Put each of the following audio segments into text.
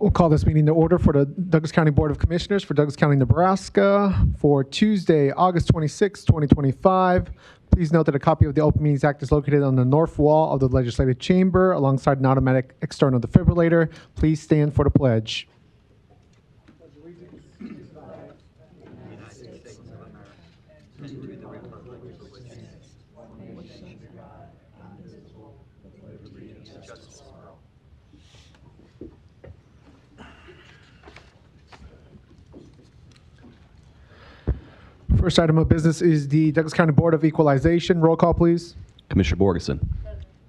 We'll call this meeting to order for the Douglas County Board of Commissioners for Douglas County, Nebraska for Tuesday, August 26, 2025. Please note that a copy of the Open Meetings Act is located on the north wall of the Legislative Chamber alongside an automatic external defibrillator. Please stand for the pledge. First item of business is the Douglas County Board of Equalization. Roll call, please. Commissioner Borgeson.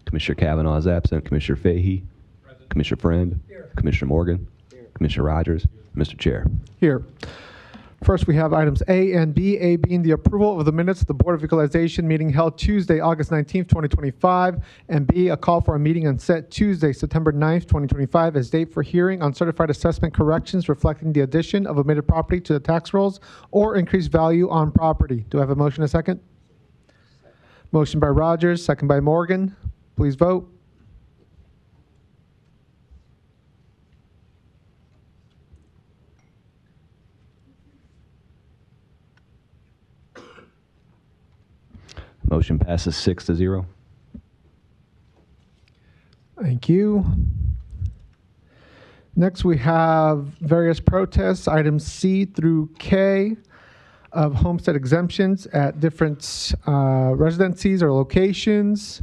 Commissioner Kavanaugh is absent. Commissioner Fahey. Present. Commissioner Friend. Here. Commissioner Morgan. Here. Commissioner Rogers. Mr. Chair. Here. First, we have items A and B. A being the approval of the minutes of the Board of Equalization meeting held Tuesday, August 19th, 2025, and B, a call for a meeting on set Tuesday, September 9th, 2025, as date for hearing on certified assessment corrections reflecting the addition of omitted property to the tax rolls or increased value on property. Do I have a motion and a second? Motion by Rogers, second by Morgan. Please vote. Motion passes 6-0. Thank you. Next, we have various protests, items C through K of homestead exemptions at different residencies or locations.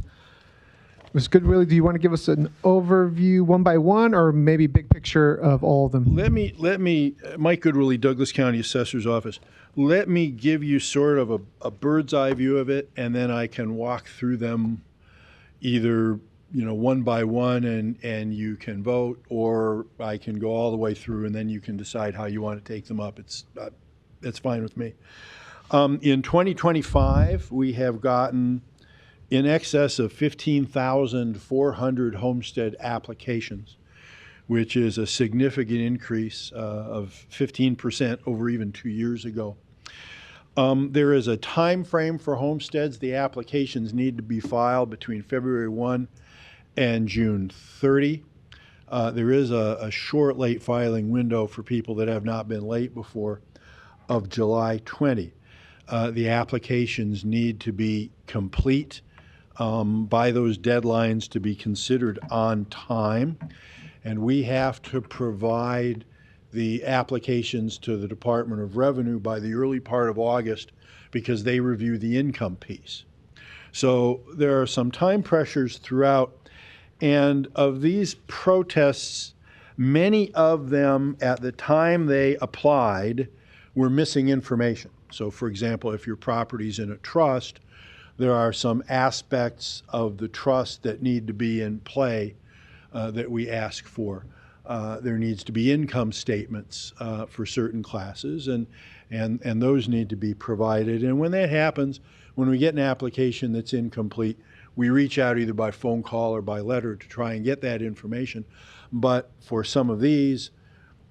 Ms. Goodwillie, do you want to give us an overview one by one or maybe big picture of all of them? Let me, Mike Goodwillie, Douglas County Assessor's Office. Let me give you sort of a bird's eye view of it, and then I can walk through them either, one by one and you can vote, or I can go all the way through and then you can decide how you want to take them up. It's fine with me. In 2025, we have gotten in excess of 15,400 homestead applications, which is a significant increase of 15% over even 2 years ago. There is a time frame for homesteads. The applications need to be filed between February 1 and June 30. There is a short late filing window for people that have not been late before of July 20. The applications need to be complete by those deadlines to be considered on time. And we have to provide the applications to the Department of Revenue by the early part of August because they review the income piece. So there are some time pressures throughout. And of these protests, many of them at the time they applied were missing information. So for example, if your property's in a trust, there are some aspects of the trust that need to be in play that we ask for. There needs to be income statements for certain classes, and those need to be provided. And when that happens, when we get an application that's incomplete, we reach out either by phone call or by letter to try and get that information. But for some of these,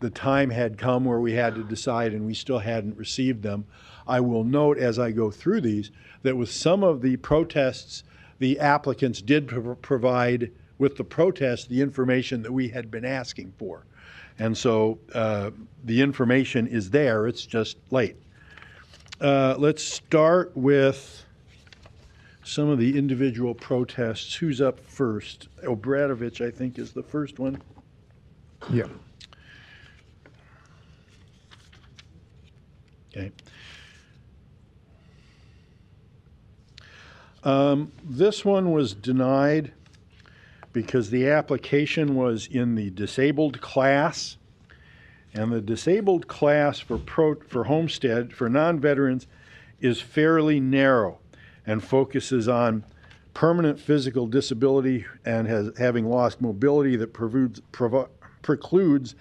the time had come where we had to decide and we still hadn't received them. I will note as I go through these that with some of the protests, the applicants did provide with the protest the information that we had been asking for. And so the information is there, it's just late. Let's start with some of the individual protests. Who's up first? Obradovich, I think, is the first one. Yeah. Okay. This one was denied because the application was in the disabled class, and the disabled class for homestead for non-veterans is fairly narrow and focuses on permanent physical disability and having lost mobility that precludes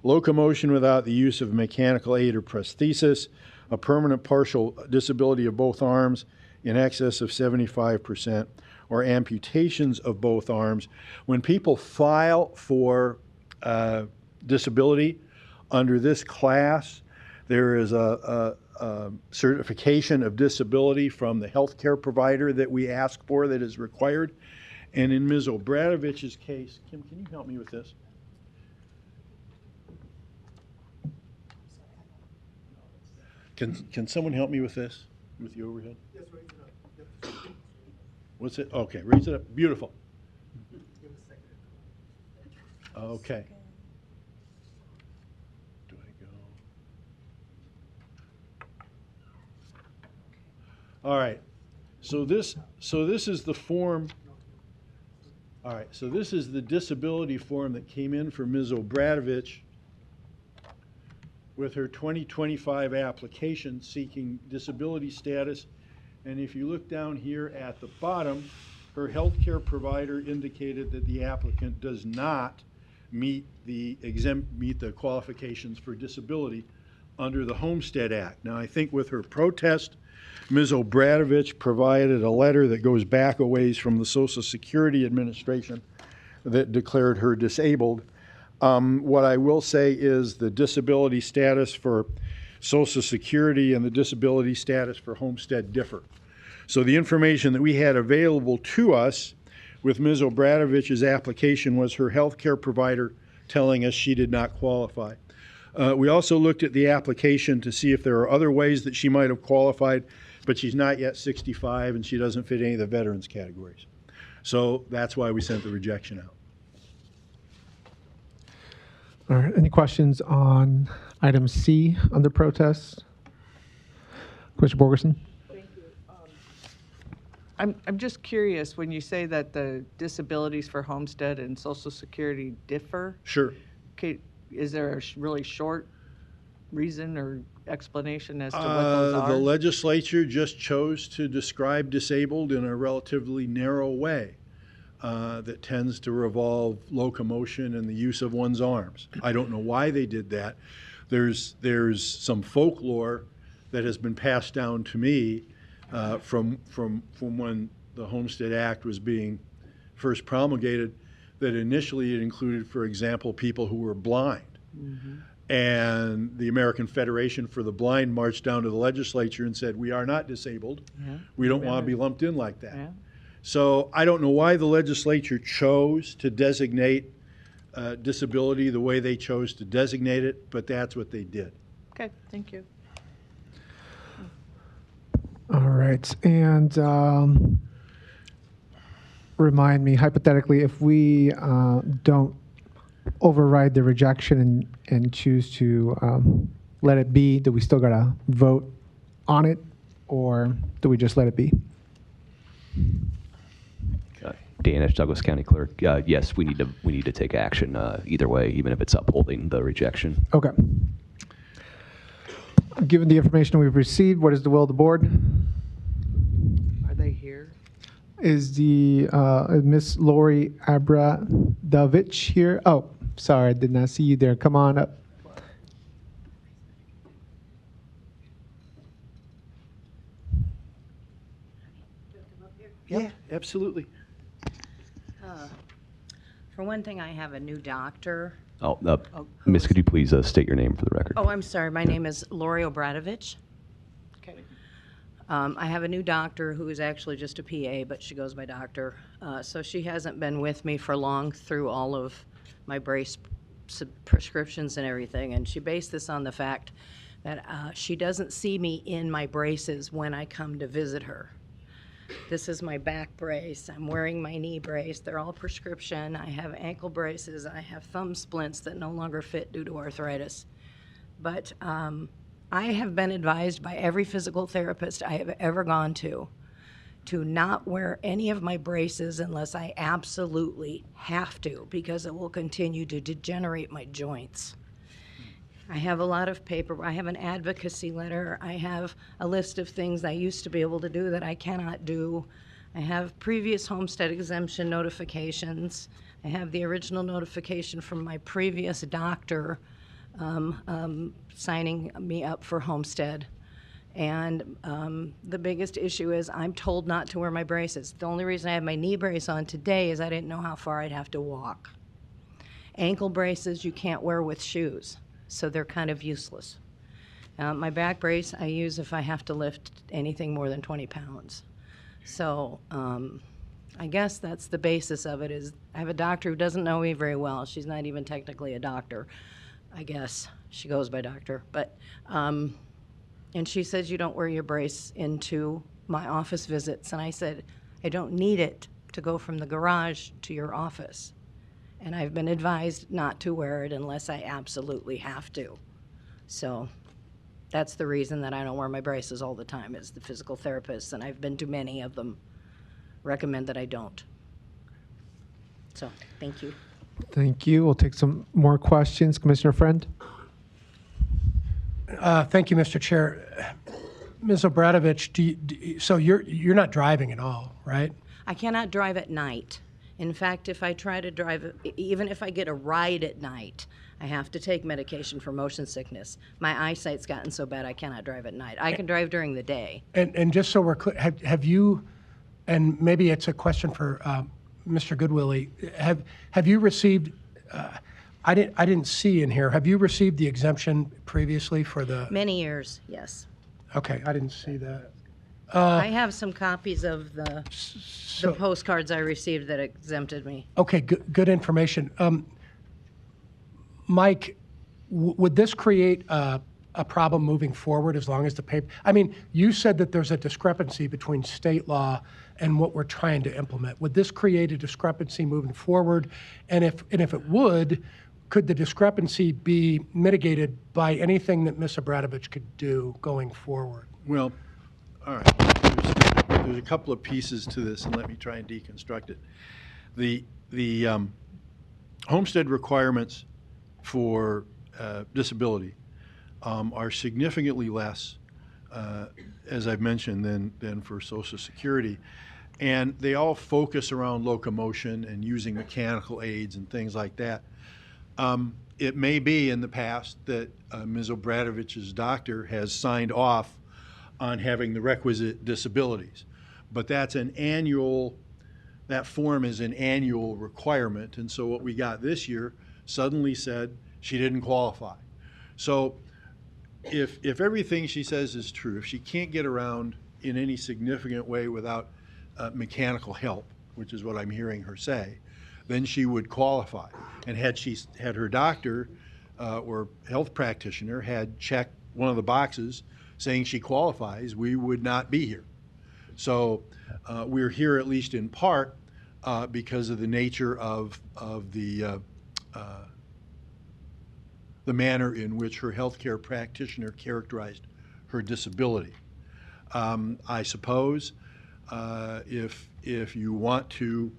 locomotion without the use of mechanical aid or prosthesis, a permanent partial disability of both arms in excess of 75%, or amputations of both arms. When people file for disability under this class, there is a certification of disability from the healthcare provider that we ask for that is required. And in Ms. Obradovich's case, Kim, can you help me with this? Can someone help me with this, with the overhead? Yes, raise it up. What's it? Okay, raise it up. Beautiful. Okay. Do I go? All right. So this is the form. All right. So this is the disability form that came in for Ms. Obradovich with her 2025 application seeking disability status. And if you look down here at the bottom, her healthcare provider indicated that the applicant does not meet the qualifications for disability under the Homestead Act. Now, I think with her protest, Ms. Obradovich provided a letter that goes back a ways from the Social Security Administration that declared her disabled. What I will say is the disability status for Social Security and the disability status for Homestead differ. So the information that we had available to us with Ms. Obradovich's application was her health care provider telling us she did not qualify. We also looked at the application to see if there are other ways that she might have qualified, but she's not yet 65 and she doesn't fit any of the veterans categories. So that's why we sent the rejection out. All right, any questions on item C under protest? Commissioner Borgerson? Thank you. I'm just curious, when you say that the disabilities for Homestead and Social Security differ, Sure. okay, is there a really short reason or explanation as to what those are? The legislature just chose to describe disabled in a relatively narrow way that tends to revolve locomotion and the use of one's arms. I don't know why they did that. There's some folklore that has been passed down to me from when the Homestead Act was being first promulgated, that initially it included, for example, people who were blind. Mm-hmm. And the American Federation for the Blind marched down to the legislature and said, we are not disabled. Yeah. We don't want to be lumped in like that. Yeah. So I don't know why the legislature chose to designate disability the way they chose to designate it, but that's what they did. Okay, thank you. All right, and remind me, hypothetically, if we don't override the rejection and choose to let it be, do we still got to vote on it, or do we just let it be? Dan, Douglas County Clerk. Yes, we need to take action either way, even if it's upholding the rejection. Okay. Given the information we've received, what is the will of the board? Are they here? Is the Miss Lori Abradovich here? Oh, sorry, I did not see you there. Come on up. Yeah, absolutely. For one thing, I have a new doctor. Miss, could you please state your name for the record? Oh, I'm sorry. My name is Lori Obradovich. Okay. I have a new doctor who is actually just a PA, but she goes by doctor. So she hasn't been with me for long through all of my brace prescriptions and everything. And she based this on the fact that she doesn't see me in my braces when I come to visit her. This is my back brace. I'm wearing my knee brace. They're all prescription. I have ankle braces. I have thumb splints that no longer fit due to arthritis. But I have been advised by every physical therapist I have ever gone to not wear any of my braces unless I absolutely have to, because it will continue to degenerate my joints. I have a lot of paper. I have an advocacy letter. I have a list of things I used to be able to do that I cannot do. I have previous homestead exemption notifications. I have the original notification from my previous doctor signing me up for homestead. And the biggest issue is I'm told not to wear my braces. The only reason I have my knee brace on today is I didn't know how far I'd have to walk. Ankle braces you can't wear with shoes, so they're kind of useless. My back brace I use if I have to lift anything more than 20 pounds. So I guess that's the basis of it, is I have a doctor who doesn't know me very well. She's not even technically a doctor, I guess. She goes by doctor. But And she says, you don't wear your brace into my office visits. And I said, I don't need it to go from the garage to your office. And I've been advised not to wear it unless I absolutely have to. So that's the reason that I don't wear my braces all the time, is the physical therapists, and I've been to many of them, recommend that I don't. So, thank you. Thank you. We'll take some more questions. Commissioner Friend? Thank you, Mr. Chair. Ms. Obradovich, so you're not driving at all, right? I cannot drive at night. In fact, if I try to drive, even if I get a ride at night, I have to take medication for motion sickness. My eyesight's gotten so bad I cannot drive at night. I can drive during the day. And just so we're clear, have you, and maybe it's a question for Mr. Goodwillie, have you received, I didn't see in here, have you received the exemption previously for the? Many years, yes. Okay, I didn't see that. I have some copies of the So, postcards I received that exempted me. okay, good information. Mike, would this create a problem moving forward as long as the paper? I mean, you said that there's a discrepancy between state law and what we're trying to implement. Would this create a discrepancy moving forward? And if it would, could the discrepancy be mitigated by anything that Ms. Obradovich could do going forward? Well, all right. There's a couple of pieces to this, and let me try and deconstruct it. The homestead requirements for disability are significantly less, as I've mentioned, than for Social Security. And they all focus around locomotion and using mechanical aids and things like that. It may be in the past that Ms. Obradovich's doctor has signed off on having the requisite disabilities, but that's an annual, that form is an annual requirement. And so what we got this year suddenly said she didn't qualify. So if everything she says is true, if she can't get around in any significant way without mechanical help, which is what I'm hearing her say, then she would qualify. And had her doctor or health practitioner had checked one of the boxes saying she qualifies, we would not be here. So we're here at least in part because of the nature of the manner in which her healthcare practitioner characterized her disability. I suppose if you want to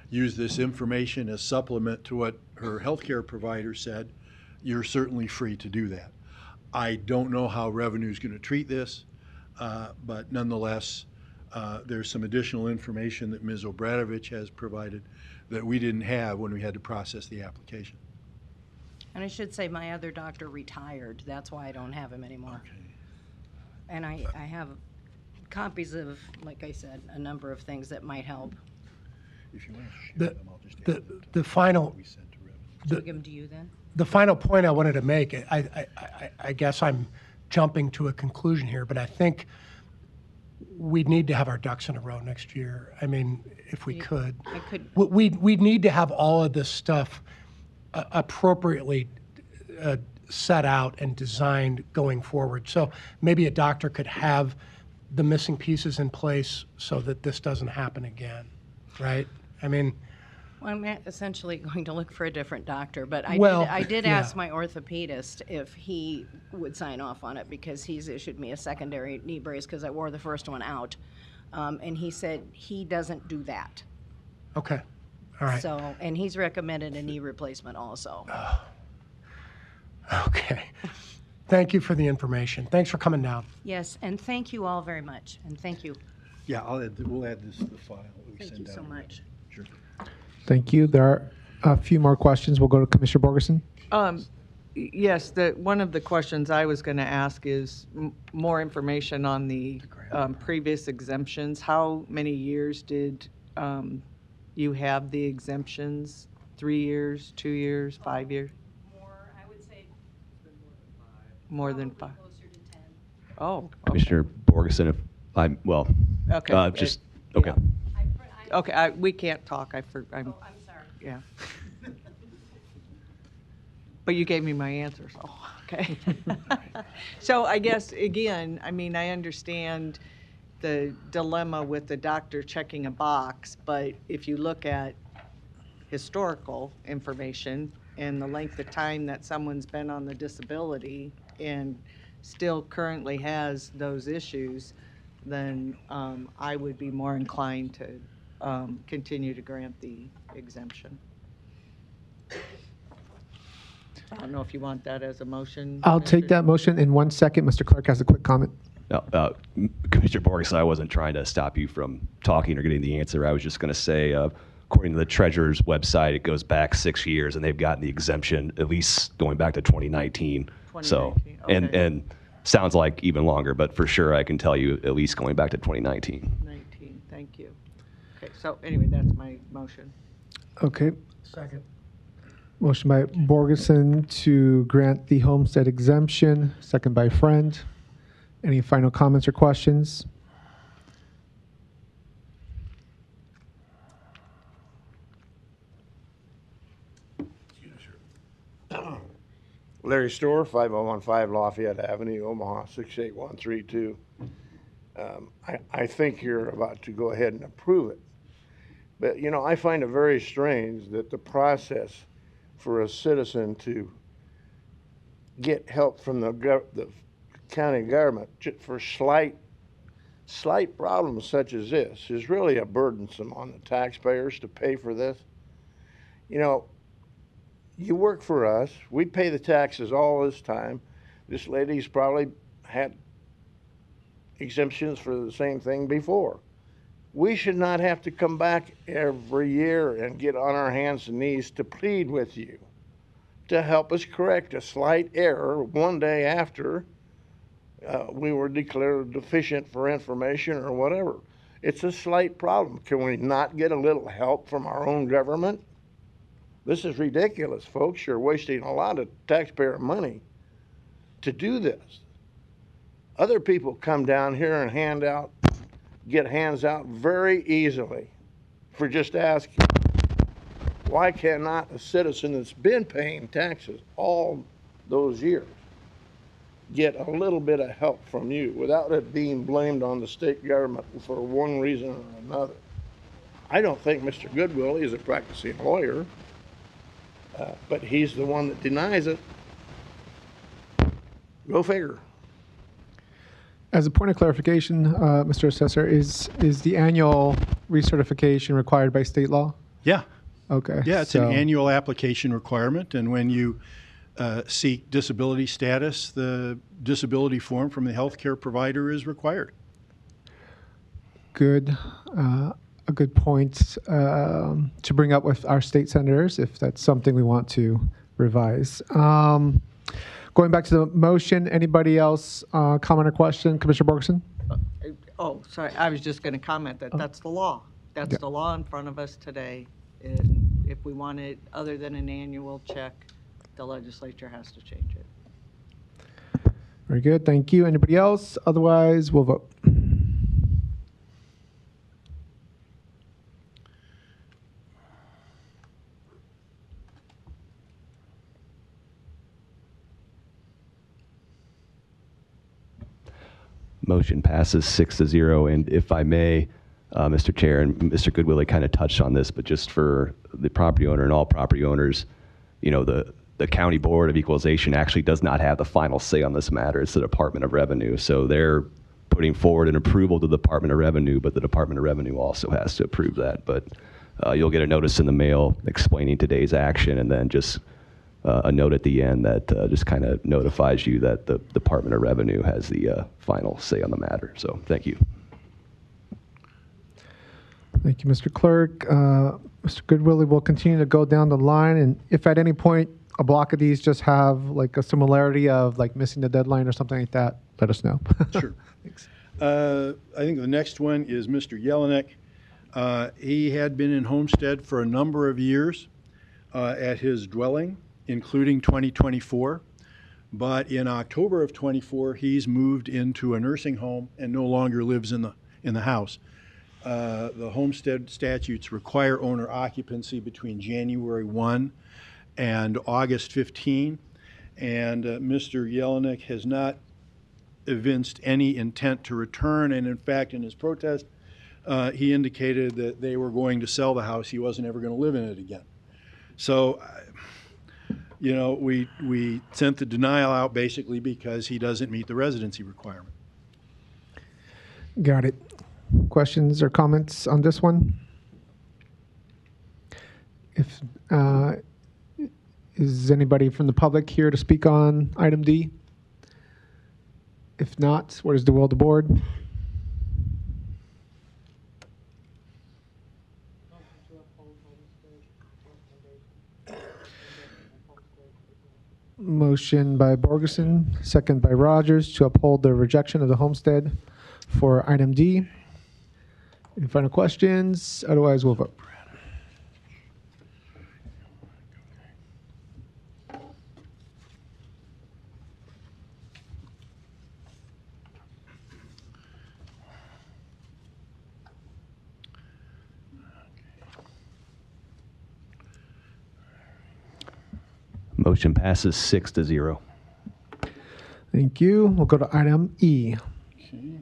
use this information as supplement to what her healthcare provider said, you're certainly free to do that. I don't know how revenue is going to treat this, but nonetheless, there's some additional information that Ms. Obradovich has provided that we didn't have when we had to process the application. And I should say my other doctor retired. That's why I don't have him anymore. Okay. And I have copies of, like I said, a number of things that might help. If you want to share The- them, I'll just the- add them to the final- what we sent to revenue. Should we give them to you then? The final point I wanted to make, I guess I'm jumping to a conclusion here, but I think we need to have our ducks in a row next year. I mean, if we could. I could, We need to have all of this stuff appropriately set out and designed going forward. So maybe a doctor could have the missing pieces in place so that this doesn't happen again, right? I mean, well, I'm essentially going to look for a different doctor, but Well, I did yeah. ask my orthopedist if he would sign off on it, because he's issued me a secondary knee brace because I wore the first one out. And he said he doesn't do that. okay, all right. So, and he's recommended a knee replacement also. Okay. Thank you for the information. Thanks for coming down. Yes, and thank you all very much, and thank you. Yeah, we'll add this to the file that we Thank send you out. so much. Sure. Thank you. There are a few more questions. We'll go to Commissioner Borgeson. Yes, one of the questions I was going to ask is more information on the previous exemptions. How many years did you have the exemptions? 3 years, 2 years, 5 years? More, I would say. More than 5. Closer to 10. Oh, okay. Commissioner Borgeson, if I'm, well, Okay. just, Yeah. okay. Okay, we can't talk. I'm Oh, I'm sorry. yeah. But you gave me my answers. Oh, okay. So I guess, again, I mean, I understand the dilemma with the doctor checking a box, but if you look at historical information and the length of time that someone's been on the disability and still currently has those issues, then I would be more inclined to continue to grant the exemption. I don't know if you want that as a motion. I'll take that motion in 1 second. Mr. Clerk has a quick comment. No, Commissioner Borges, I wasn't trying to stop you from talking or getting the answer. I was just going to say, according to the Treasurer's website, it goes back 6 years, and they've gotten the exemption at least going back to 2019. So, 2019, okay. and sounds like even longer, but for sure I can tell you at least going back to 2019. 19, thank you. Okay, so anyway, that's my motion. Okay. Second. Motion by Borgeson to grant the homestead exemption, second by Friend. Any final comments or questions? Larry Storr, 5015 Lafayette Avenue, Omaha, 68132. I think you're about to go ahead and approve it. But, you know, I find it very strange that the process for a citizen to get help from the county government for slight problems such as this is really a burdensome on the taxpayers to pay for this. You know, you work for us. We pay the taxes all this time. This lady's probably had exemptions for the same thing before. We should not have to come back every year and get on our hands and knees to plead with you to help us correct a slight error one day after we were declared deficient for information or whatever. It's a slight problem. Can we not get a little help from our own government? This is ridiculous, folks. You're wasting a lot of taxpayer money to do this. Other people come down here and get hands out very easily for just asking. Why cannot a citizen that's been paying taxes all those years get a little bit of help from you without it being blamed on the state government for one reason or another? I don't think Mr. Goodwill is a practicing lawyer. But he's the one that denies it. Go figure. As a point of clarification, Mr. Assessor, is the annual recertification required by state law? Yeah. Okay. Yeah, it's an annual application requirement, and when you seek disability status, the disability form from the healthcare provider is required. Good. A good point to bring up with our state senators if that's something we want to revise. Going back to the motion, anybody else comment or question? Commissioner Borgeson? Oh, sorry, I was just going to comment that that's the law. That's the law in front of us today. And if we want it other than an annual check, the legislature has to change it. Very good. Thank you. Anybody else? Otherwise, we'll vote. Motion passes 6-0. And if I may, Mr. Chair, and Mr. Goodwill kind of touched on this, but just for the property owner and all property owners, you know, the County Board of Equalization actually does not have the final say on this matter. It's the Department of Revenue. So they're putting forward an approval to the Department of Revenue, but the Department of Revenue also has to approve that. But you'll get a notice in the mail explaining today's action, and then just a note at the end that just kind of notifies you that the Department of Revenue has the final say on the matter. So thank you. Thank you, Mr. Clerk. Mr. Goodwill, we'll continue to go down the line, and if at any point a block of these just have like a similarity of like missing the deadline or something like that, let us know. Sure. Thanks. I think the next one is Mr. Jelinek. He had been in Homestead for a number of years at his dwelling, including 2024. But in October of 24, he's moved into a nursing home and no longer lives in the house. The homestead statutes require owner occupancy between January 1 and August 15. And Mr. Jelinek has not evinced any intent to return. And in fact, in his protest, he indicated that they were going to sell the house. He wasn't ever going to live in it again. So, you know, we sent the denial out basically because he doesn't meet the residency requirement. Got it. Questions or comments on this one? If is anybody from the public here to speak on item D? If not, what is the will of the board? Motion by Borgeson, second by Rogers, to uphold the rejection of the homestead for item D. Any final questions? Otherwise, we'll vote. Motion passes 6-0. Thank you. We'll go to item E. Okay.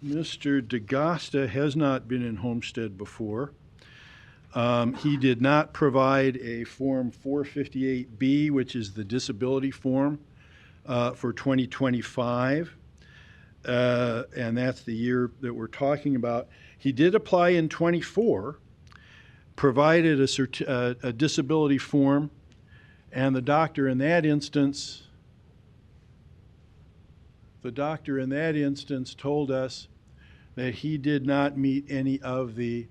Mr. DeGosta has not been in Homestead before. He did not provide a Form 458B, which is the disability form for 2025. And that's the year that we're talking about. He did apply in 24, provided a disability form, and the doctor in that instance told us that he did not meet any of the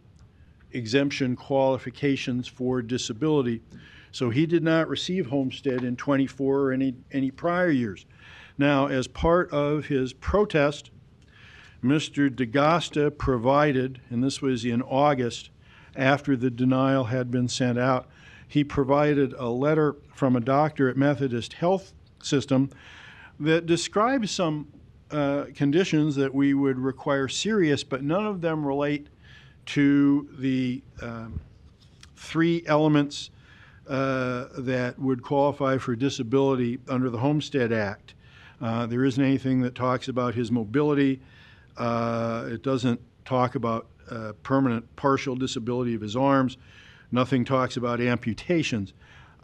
exemption qualifications for disability. So he did not receive Homestead in 24 or any prior years. Now, as part of his protest, Mr. DeGosta provided, and this was in August after the denial had been sent out, he provided a letter from a doctor at Methodist Health System that describes some conditions that we would require serious, but none of them relate to the 3 elements that would qualify for disability under the Homestead Act. There isn't anything that talks about his mobility. It doesn't talk about permanent partial disability of his arms. Nothing talks about amputations.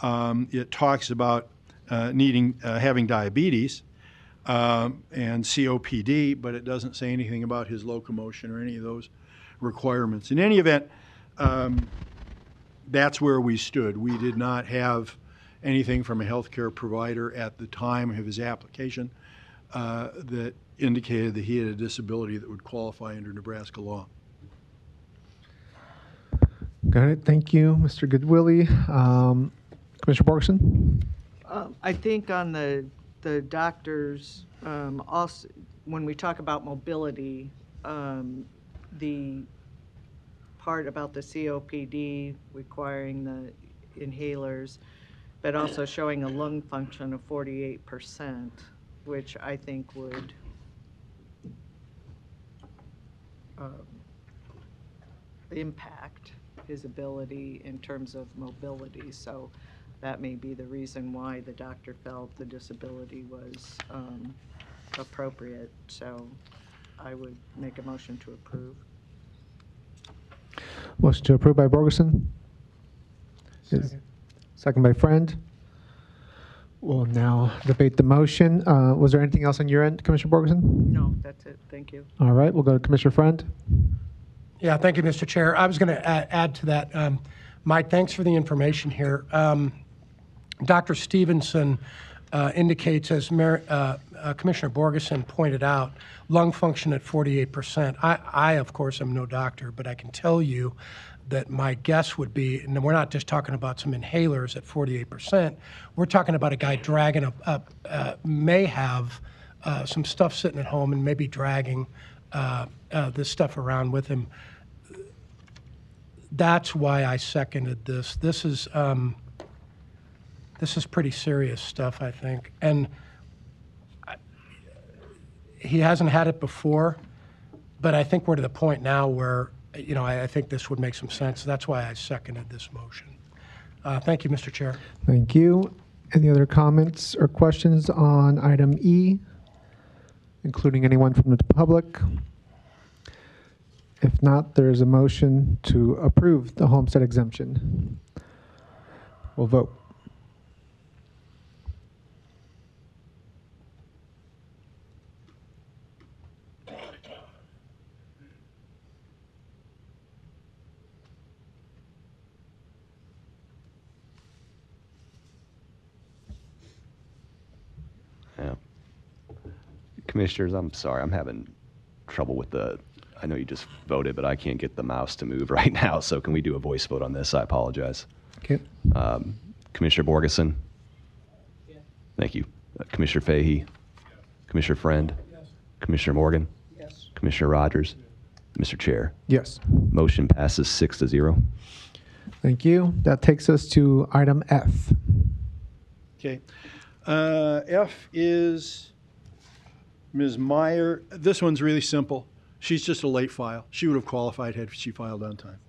It talks about having diabetes and COPD, but it doesn't say anything about his locomotion or any of those requirements. In any event, that's where we stood. We did not have anything from a healthcare provider at the time of his application that indicated that he had a disability that would qualify under Nebraska law. Got it. Thank you, Mr. Goodwillie. Commissioner Borgeson? I think on the doctors, also, when we talk about mobility, the part about the COPD requiring the inhalers, but also showing a lung function of 48%, which I think would impact his ability in terms of mobility. So that may be the reason why the doctor felt the disability was appropriate. So I would make a motion to approve. Motion to approve by Borgeson. Second by Friend. We'll now debate the motion. Was there anything else on your end, Commissioner Borgeson? No, that's it. Thank you. All right, we'll go to Commissioner Friend. Yeah, thank you, Mr. Chair. I was going to add to that. Mike, thanks for the information here. Dr. Stevenson indicates, as Commissioner Borgeson pointed out, lung function at 48%. I, of course, am no doctor, but I can tell you that my guess would be, and we're not just talking about some inhalers at 48%, we're talking about a guy dragging may have some stuff sitting at home and maybe dragging this stuff around with him. That's why I seconded this. This is pretty serious stuff, I think. And he hasn't had it before, but I think we're to the point now where, I think this would make some sense. That's why I seconded this motion. Thank you, Mr. Chair. Thank you. Any other comments or questions on item E, including anyone from the public? If not, there's a motion to approve the homestead exemption. We'll vote. Yeah. Commissioners, I'm sorry, I'm having trouble with I know you just voted, but I can't get the mouse to move right now, so can we do a voice vote on this? I apologize. Okay. Commissioner Borgeson? Yes. Thank you. Commissioner Fahey? Yes. Commissioner Friend? Yes. Commissioner Morgan? Yes. Commissioner Rogers? Mr. Chair? Yes. Motion passes 6-0. Thank you. That takes us to item F. Okay. F is Ms. Meyer. This one's really simple. She's just a late file. She would have qualified had she filed on time.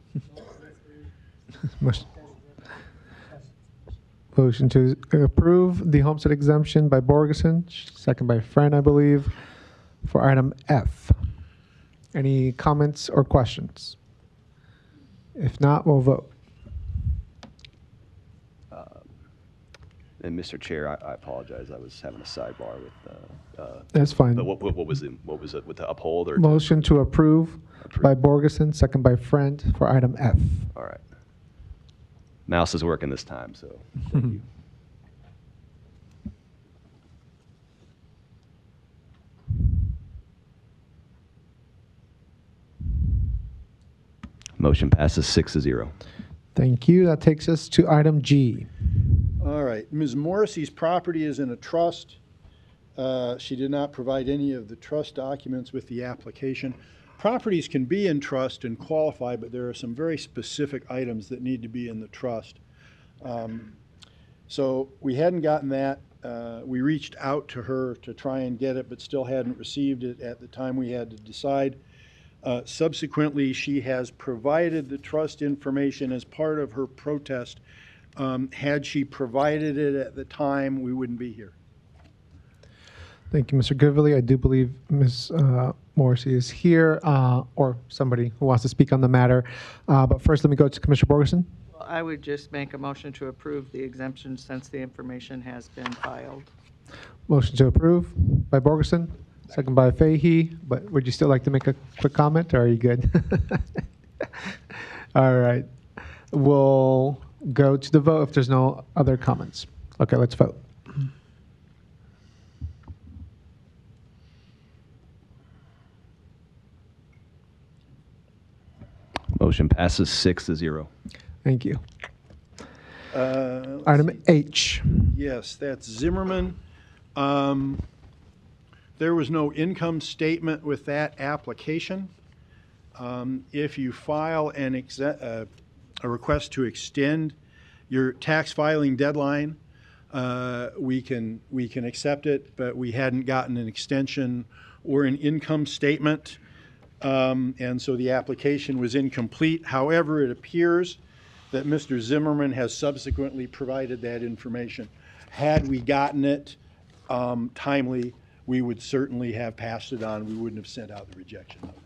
Motion to approve the homestead exemption by Borgeson, second by Friend, I believe, for item F. Any comments or questions? If not, we'll vote. And Mr. Chair, I apologize. I was having a sidebar with. That's fine. But what was it with the uphold or? Motion to approve Approve. by Borgeson, second by Friend for item F. All right. Mouse is working this time, so thank you. Motion passes 6-0. Thank you. That takes us to item G. All right. Ms. Morrissey's property is in a trust. She did not provide any of the trust documents with the application. Properties can be in trust and qualify, but there are some very specific items that need to be in the trust. So we hadn't gotten that. We reached out to her to try and get it, but still hadn't received it at the time we had to decide. Subsequently, she has provided the trust information as part of her protest. Had she provided it at the time, we wouldn't be here. Thank you, Mr. Goodvilly. I do believe Ms. Morrissey is here, or somebody who wants to speak on the matter. But first, let me go to Commissioner Borgeson. I would just make a motion to approve the exemption since the information has been filed. Motion to approve by Borgeson, second by Fahey. But would you still like to make a quick comment, or are you good? All right. We'll go to the vote if there's no other comments. Okay, let's vote. Motion passes 6-0. Thank you. Let's Item see. H. Yes, that's Zimmerman. There was no income statement with that application. If you file a request to extend your tax filing deadline, we can accept it, but we hadn't gotten an extension or an income statement, and so the application was incomplete. However, it appears that Mr. Zimmerman has subsequently provided that information. Had we gotten it timely, we would certainly have passed it on. We wouldn't have sent out the rejection notice.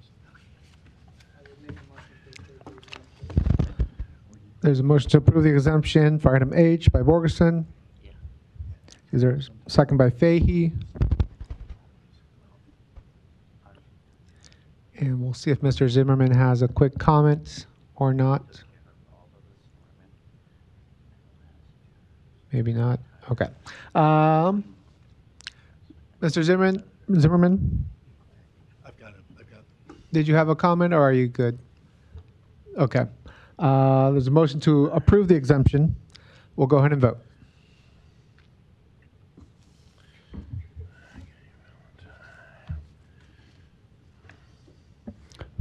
There's a motion to approve the exemption for item H by Borgeson. Is there a second by Fahey? And we'll see if Mr. Zimmerman has a quick comment or not. Maybe not. Okay. Mr. Zimmerman, I've got it. did you have a comment or are you good? Okay. There's a motion to approve the exemption. We'll go ahead and vote.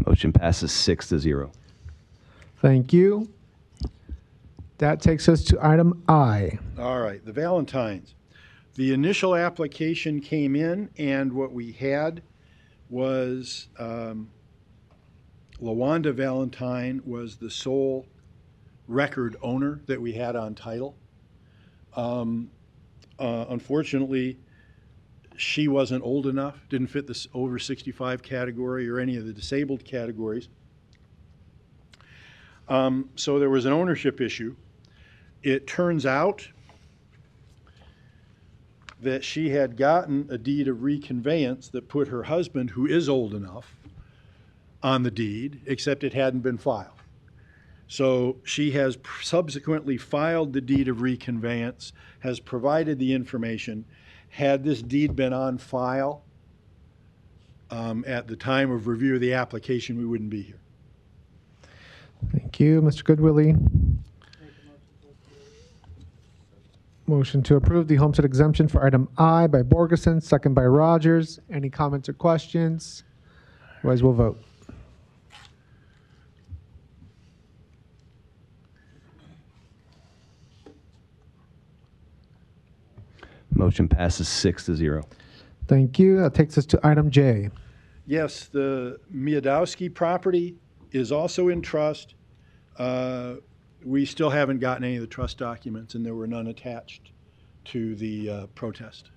Motion passes 6-0. Thank you. That takes us to item I. All right, the Valentines. The initial application came in, and what we had was LaWanda Valentine was the sole record owner that we had on title. Unfortunately, she wasn't old enough, didn't fit this over 65 category or any of the disabled categories. So there was an ownership issue. It turns out that she had gotten a deed of reconveyance that put her husband, who is old enough, on the deed, except it hadn't been filed. So she has subsequently filed the deed of reconveyance, has provided the information. Had this deed been on file at the time of review of the application, we wouldn't be here. Thank you. Mr. Goodwillie. Motion to approve the homestead exemption for item I by Borgeson, second by Rogers. Any comments or questions? Otherwise, we'll vote. Motion passes 6-0. Thank you. That takes us to item J. Yes, the Miodowski property is also in trust. We still haven't gotten any of the trust documents, and there were none attached to the protest.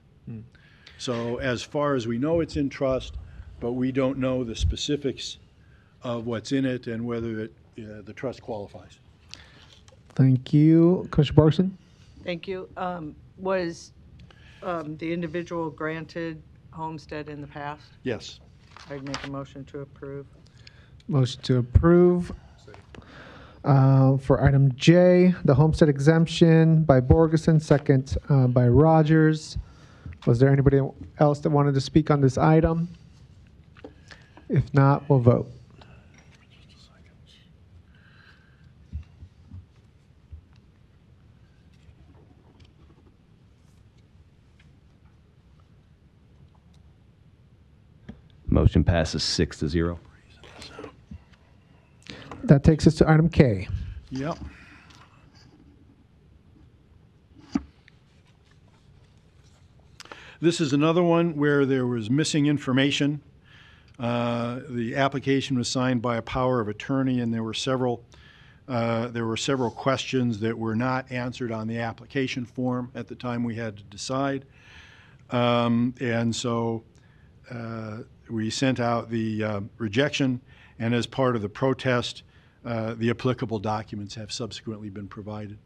So as far as we know, it's in trust, but we don't know the specifics of what's in it and whether the trust qualifies. Thank you. Commissioner Borgeson? Thank you. Was the individual granted homestead in the past? Yes. I'd make a motion to approve. Motion to approve. For item J, the homestead exemption by Borgeson, second by Rogers. Was there anybody else that wanted to speak on this item? If not, we'll vote. Motion passes 6-0. That takes us to item K. Yep. This is another one where there was missing information. The application was signed by a power of attorney, and there were several questions that were not answered on the application form at the time we had to decide. And so we sent out the rejection, and as part of the protest, the applicable documents have subsequently been provided.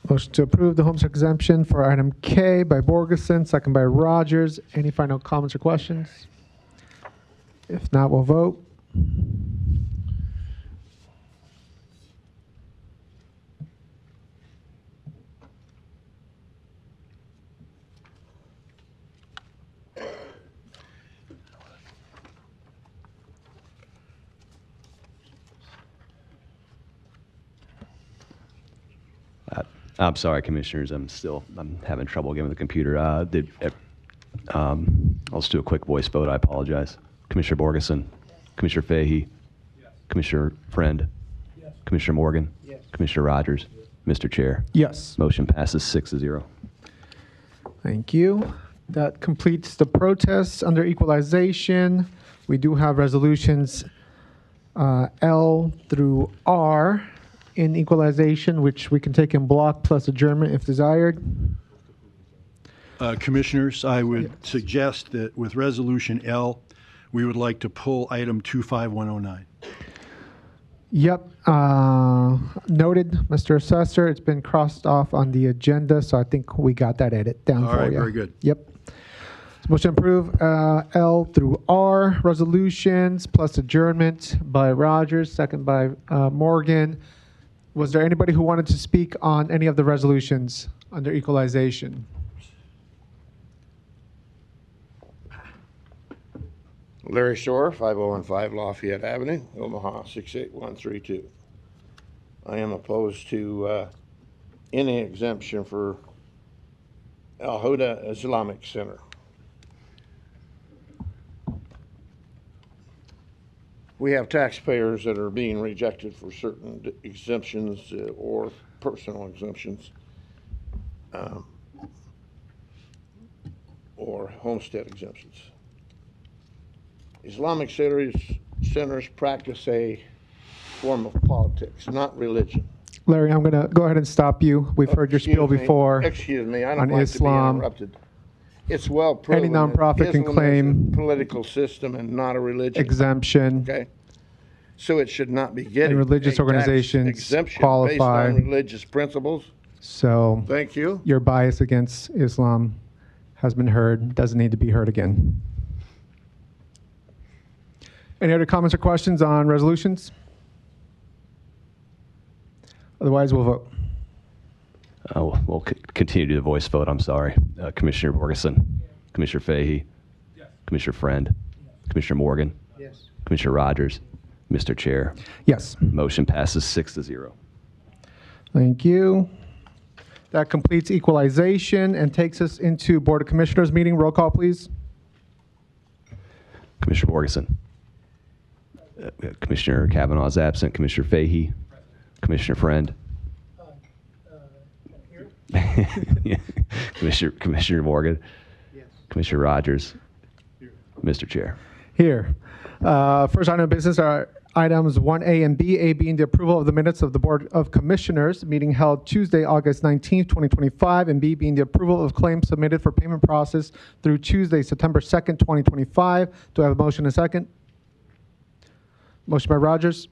Motion to approve the homestead exemption for item K by Borgeson, second by Rogers. Any final comments or questions? If not, we'll vote. I'm sorry, Commissioners. I'm having trouble getting the computer. I'll just do a quick voice vote. I apologize. Commissioner Borgeson, Commissioner Fahey, Commissioner Friend, Commissioner Morgan, Commissioner Rogers, Mr. Chair. Yes. Motion passes 6-0. Thank you. That completes the protests under equalization. We do have resolutions L through R in equalization, which we can take in block plus adjournment if desired. Commissioners, I would suggest that with Resolution L, we would like to pull item 25109. Yep. Noted, Mr. Assessor. It's been crossed off on the agenda, so I think we got that edit down All for right, you. very good. Yep. Motion to approve L through R resolutions plus adjournment by Rogers, second by Morgan. Was there anybody who wanted to speak on any of the resolutions under equalization? Larry Shore, 5015 Lafayette Avenue, Omaha 68132. I am opposed to any exemption for Al Huda Islamic Center. We have taxpayers that are being rejected for certain exemptions or personal exemptions or homestead exemptions. Islamic Center is centers practice a form of politics, not religion. Larry, I'm going to go ahead and stop you. We've heard your spiel before. Excuse me, I on don't like Islam. to be interrupted. It's well proven. Any nonprofit that can Islam claim is a political system and not a religion. exemption. Okay, so it should not be getting And religious a tax organizations exemption qualify. based on religious principles. So Thank you. your bias against Islam has been heard, doesn't need to be heard again. Any other comments or questions on resolutions? Otherwise, we'll vote. We'll continue to do the voice vote. I'm sorry. Commissioner Borgeson. Commissioner Fahey. Commissioner Friend. Commissioner Morgan. Commissioner Rogers. Mr. Chair. Yes. Motion passes 6-0. Thank you. That completes equalization and takes us into Board of Commissioners meeting. Roll call, please. Commissioner Borgeson. Commissioner Kavanaugh is absent. Commissioner Fahey. Commissioner Friend. Commissioner Morgan. Commissioner Rogers. Mr. Chair. Here. First item of business are items 1A and B. A being the approval of the minutes of the Board of Commissioners meeting held Tuesday, August 19th, 2025, and B being the approval of claims submitted for payment process through Tuesday, September 2nd, 2025. Do I have a motion and a second? Motion by Rogers.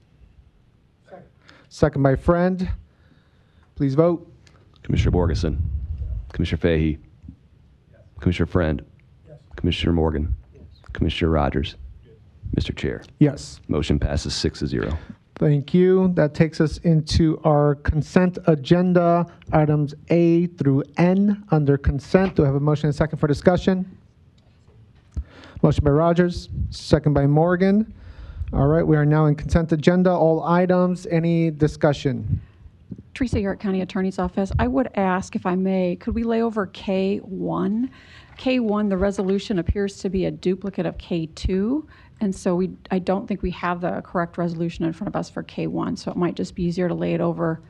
Second by Friend. Please vote. Commissioner Borgeson. Commissioner Fahey. Commissioner Friend. Commissioner Morgan. Commissioner Rogers. Mr. Chair. Yes. Motion passes 6-0. Thank you. That takes us into our consent agenda, items A through N under consent. Do I have a motion and a second for discussion? Motion by Rogers, second by Morgan. All right, we are now in consent agenda, all items. Any discussion? Teresa, York County Attorney's Office. I would ask, if I may, could we lay over K1? K1, the resolution appears to be a duplicate of K2, and so I don't think we have the correct resolution in front of us for K1, so it might just be easier to lay it over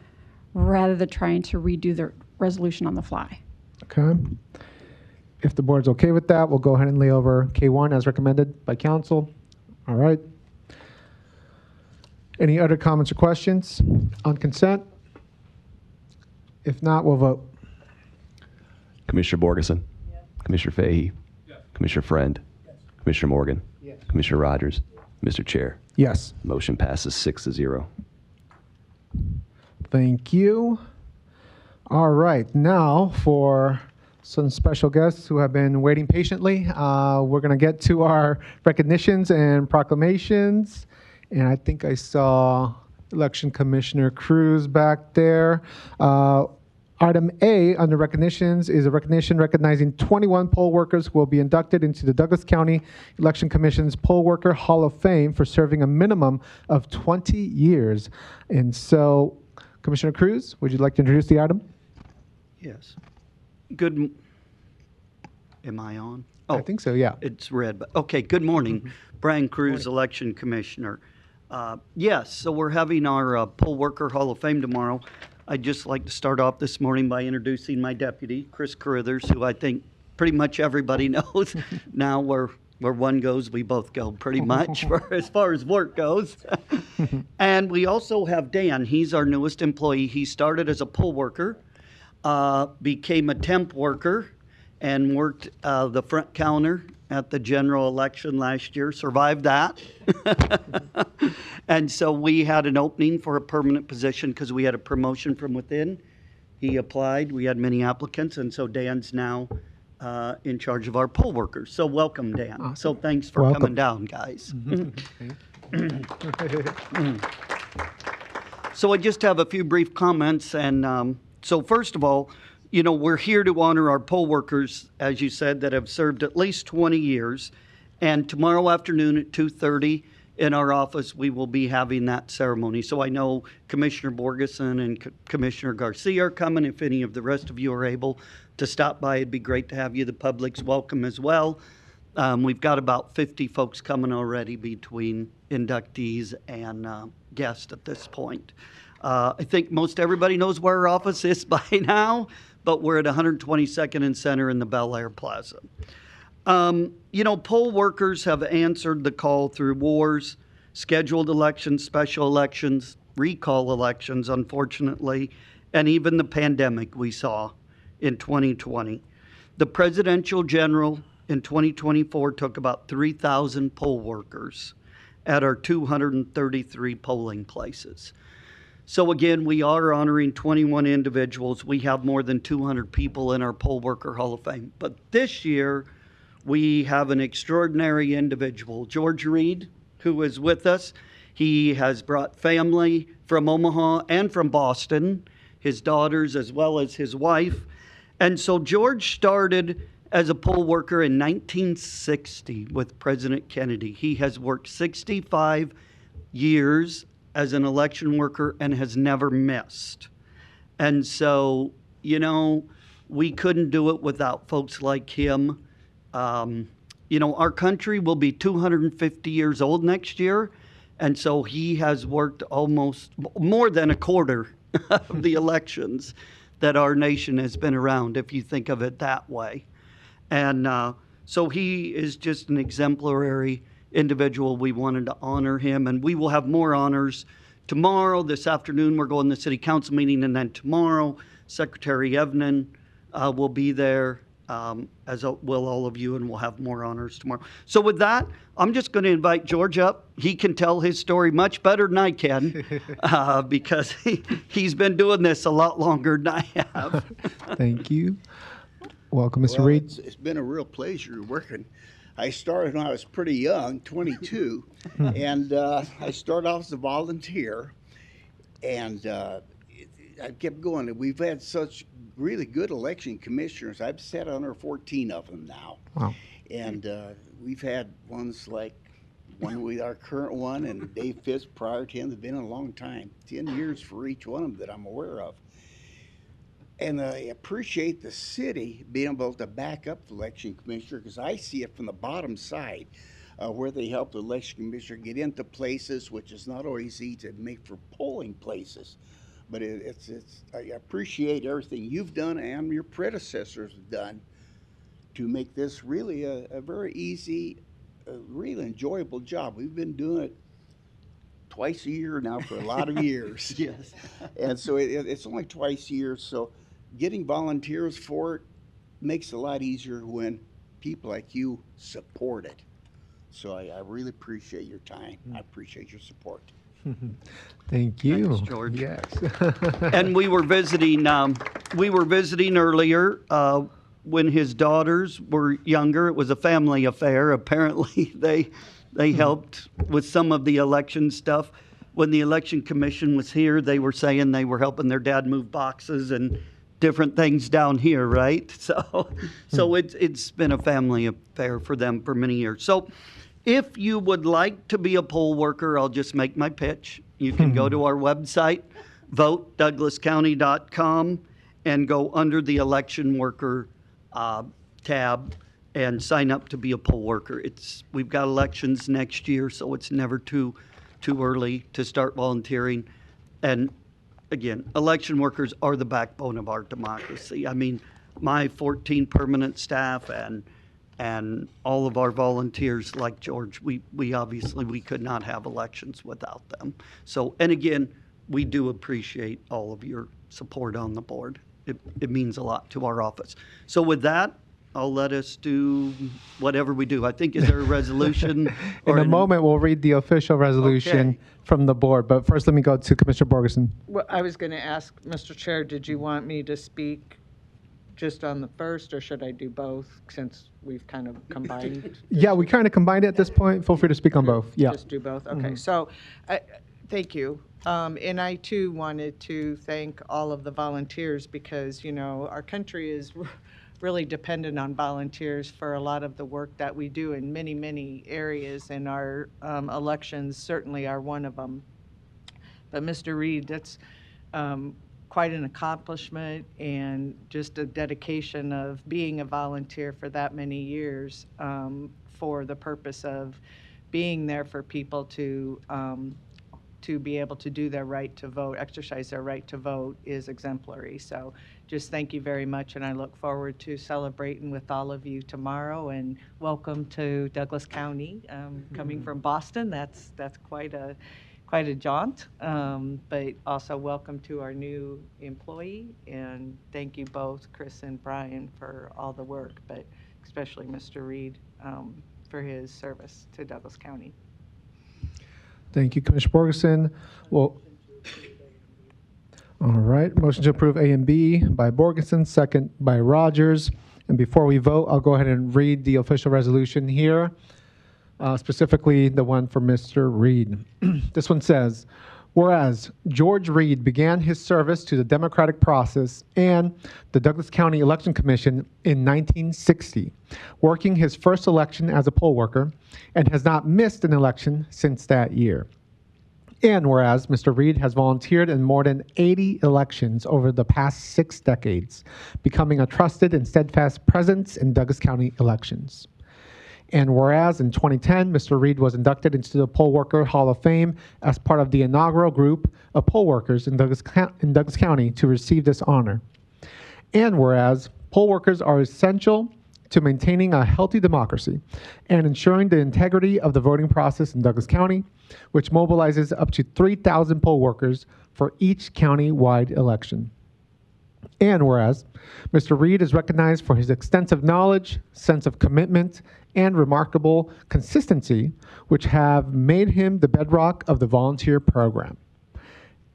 rather than trying to redo the resolution on the fly. Okay. If the board's okay with that, we'll go ahead and lay over K1 as recommended by council. All right. Any other comments or questions on consent? If not, we'll vote. Commissioner Borgeson. Commissioner Fahey. Commissioner Friend. Commissioner Morgan. Commissioner Rogers. Mr. Chair. Yes. Motion passes 6-0. Thank you. All right, now for some special guests who have been waiting patiently, we're going to get to our recognitions and proclamations. And I think I saw Election Commissioner Cruz back there. Item A under recognitions is a recognition recognizing 21 poll workers who will be inducted into the Douglas County Election Commission's Poll Worker Hall of Fame for serving a minimum of 20 years. And so, Commissioner Cruz, would you like to introduce the item? Yes. Am I on? Oh, I think so, yeah. it's red, but, okay, good morning. Brian Cruz, Election Commissioner. Yes, so we're having our Poll Worker Hall of Fame tomorrow. I'd just like to start off this morning by introducing my deputy, Chris Carruthers, who I think pretty much everybody knows. Now where one goes, we both go pretty much as far as work goes. And we also have Dan. He's our newest employee. He started as a poll worker, became a temp worker, and worked the front counter at the general election last year, survived that. And so we had an opening for a permanent position because we had a promotion from within. He applied, we had many applicants, and so Dan's now in charge of our poll workers. So welcome, Dan. Awesome. So thanks for Welcome. coming down, guys. So I just have a few brief comments, and so first of all, you know, we're here to honor our poll workers, as you said, that have served at least 20 years. And tomorrow afternoon at 2:30 in our office, we will be having that ceremony. So I know Commissioner Borgeson and Commissioner Garcia are coming. If any of the rest of you are able to stop by, it'd be great to have you. The public's welcome as well. We've got about 50 folks coming already between inductees and guests at this point. I think most everybody knows where our office is by now, but we're at 122nd and Center in the Bel Air Plaza. You know, poll workers have answered the call through wars, scheduled elections, special elections, recall elections, unfortunately, and even the pandemic we saw in 2020. The presidential general in 2024 took about 3,000 poll workers at our 233 polling places. So again, we are honoring 21 individuals. We have more than 200 people in our Poll Worker Hall of Fame. But this year, we have an extraordinary individual, George Reed, who is with us. He has brought family from Omaha and from Boston, his daughters as well as his wife. And so George started as a poll worker in 1960 with President Kennedy. He has worked 65 years as an election worker and has never missed. And so, you know, we couldn't do it without folks like him. You know, our country will be 250 years old next year. And so he has worked almost more than a quarter of the elections that our nation has been around, if you think of it that way. And so he is just an exemplary individual. We wanted to honor him, and we will have more honors tomorrow. This afternoon, we're going to the city council meeting, and then tomorrow, Secretary Evnen will be there, as will all of you, and we'll have more honors tomorrow. So with that, I'm just going to invite George up. He can tell his story much better than I can because he's been doing this a lot longer than I have. Thank you. Welcome, Mr. Well, Reed. it's been a real pleasure working. I started when I was pretty young, 22, and I started off as a volunteer, and I kept going. We've had such really good election commissioners. I've sat under 14 of them now. Wow. And we've had ones like one with our current one and Dave Fitz prior to him. They've been a long time, 10 years for each one of them that I'm aware of. And I appreciate the city being able to back up the election commissioner because I see it from the bottom side where they help the election commissioner get into places, which is not always easy to make for polling places. But I appreciate everything you've done and your predecessors have done to make this really a very easy, really enjoyable job. We've been doing it twice a year now for a lot of years. Yes. And so it's only twice a year. So getting volunteers for it makes it a lot easier when people like you support it. So I really appreciate your time. I appreciate your support. Thank you. Thanks, George. Yes. And we were visiting earlier when his daughters were younger. It was a family affair. Apparently, they helped with some of the election stuff. When the election commission was here, they were saying they were helping their dad move boxes and different things down here, right? So it's been a family affair for them for many years. So if you would like to be a poll worker, I'll just make my pitch. You can go to our website, votedouglascounty.com, and go under the election worker tab and sign up to be a poll worker. We've got elections next year, so it's never too early to start volunteering. And again, election workers are the backbone of our democracy. I mean, my 14 permanent staff and all of our volunteers like George, we obviously could not have elections without them. So, and again, we do appreciate all of your support on the board. It means a lot to our office. So with that, I'll let us do whatever we do. I think, is there a resolution? In a moment, we'll read the official resolution Okay. from the board. But first, let me go to Commissioner Borgeson. Well, I was going to ask, Mr. Chair, did you want me to speak just on the first, or should I do both, since we've kind of combined? Yeah, we kind of combined it at this point. Feel free to speak on both. Yeah. Just do both? Okay, so, thank you. And I, too, wanted to thank all of the volunteers because, you know, our country is really dependent on volunteers for a lot of the work that we do in many, many areas, and our elections certainly are one of them. But Mr. Reed, that's quite an accomplishment and just a dedication of being a volunteer for that many years for the purpose of being there for people to to be able to do their right to vote, exercise their right to vote, is exemplary. So just thank you very much, and I look forward to celebrating with all of you tomorrow. And welcome to Douglas County. Coming from Boston, that's quite a jaunt. But also welcome to our new employee, and thank you both, Chris and Brian, for all the work, but especially Mr. Reed for his service to Douglas County. Thank you, Commissioner Borgeson. Well, all right, motion to approve A and B by Borgeson, second by Rogers. And before we vote, I'll go ahead and read the official resolution here, specifically the one for Mr. Reed. This one says, whereas George Reed began his service to the democratic process and the Douglas County Election Commission in 1960, working his first election as a poll worker, and has not missed an election since that year. And whereas Mr. Reed has volunteered in more than 80 elections over the past 6 decades, becoming a trusted and steadfast presence in Douglas County elections. And whereas in 2010, Mr. Reed was inducted into the Poll Worker Hall of Fame as part of the inaugural group of poll workers in Douglas County to receive this honor. And whereas poll workers are essential to maintaining a healthy democracy and ensuring the integrity of the voting process in Douglas County, which mobilizes up to 3,000 poll workers for each county-wide election. And whereas Mr. Reed is recognized for his extensive knowledge, sense of commitment, and remarkable consistency, which have made him the bedrock of the volunteer program.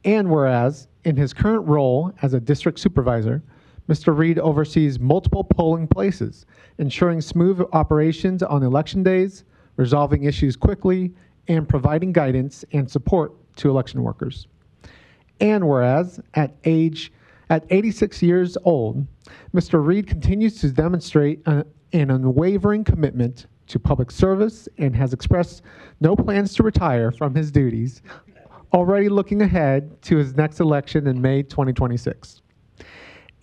And whereas in his current role as a district supervisor, Mr. Reed oversees multiple polling places, ensuring smooth operations on election days, resolving issues quickly, and providing guidance and support to election workers. And whereas at 86 years old, Mr. Reed continues to demonstrate an unwavering commitment to public service and has expressed no plans to retire from his duties, already looking ahead to his next election in May 2026.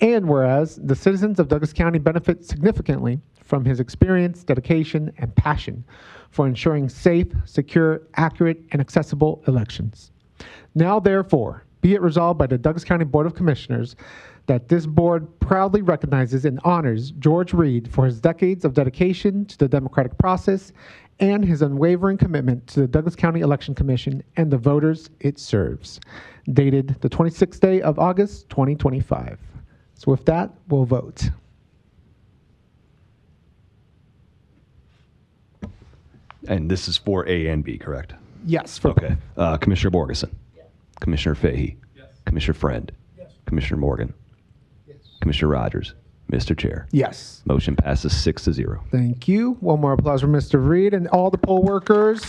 And whereas the citizens of Douglas County benefit significantly from his experience, dedication, and passion for ensuring safe, secure, accurate, and accessible elections. Now, therefore, be it resolved by the Douglas County Board of Commissioners that this board proudly recognizes and honors George Reed for his decades of dedication to the democratic process and his unwavering commitment to the Douglas County Election Commission and the voters it serves. Dated the 26th day of August, 2025. So with that, we'll vote. And this is for A and B, correct? Yes. For Okay. Commissioner Borgeson. Yes. Commissioner Fahey. Yes. Commissioner Friend. Yes. Commissioner Morgan. Yes. Commissioner Rogers. Mr. Chair. Yes. Motion passes 6-0. Thank you. One more applause for Mr. Reed and all the poll workers.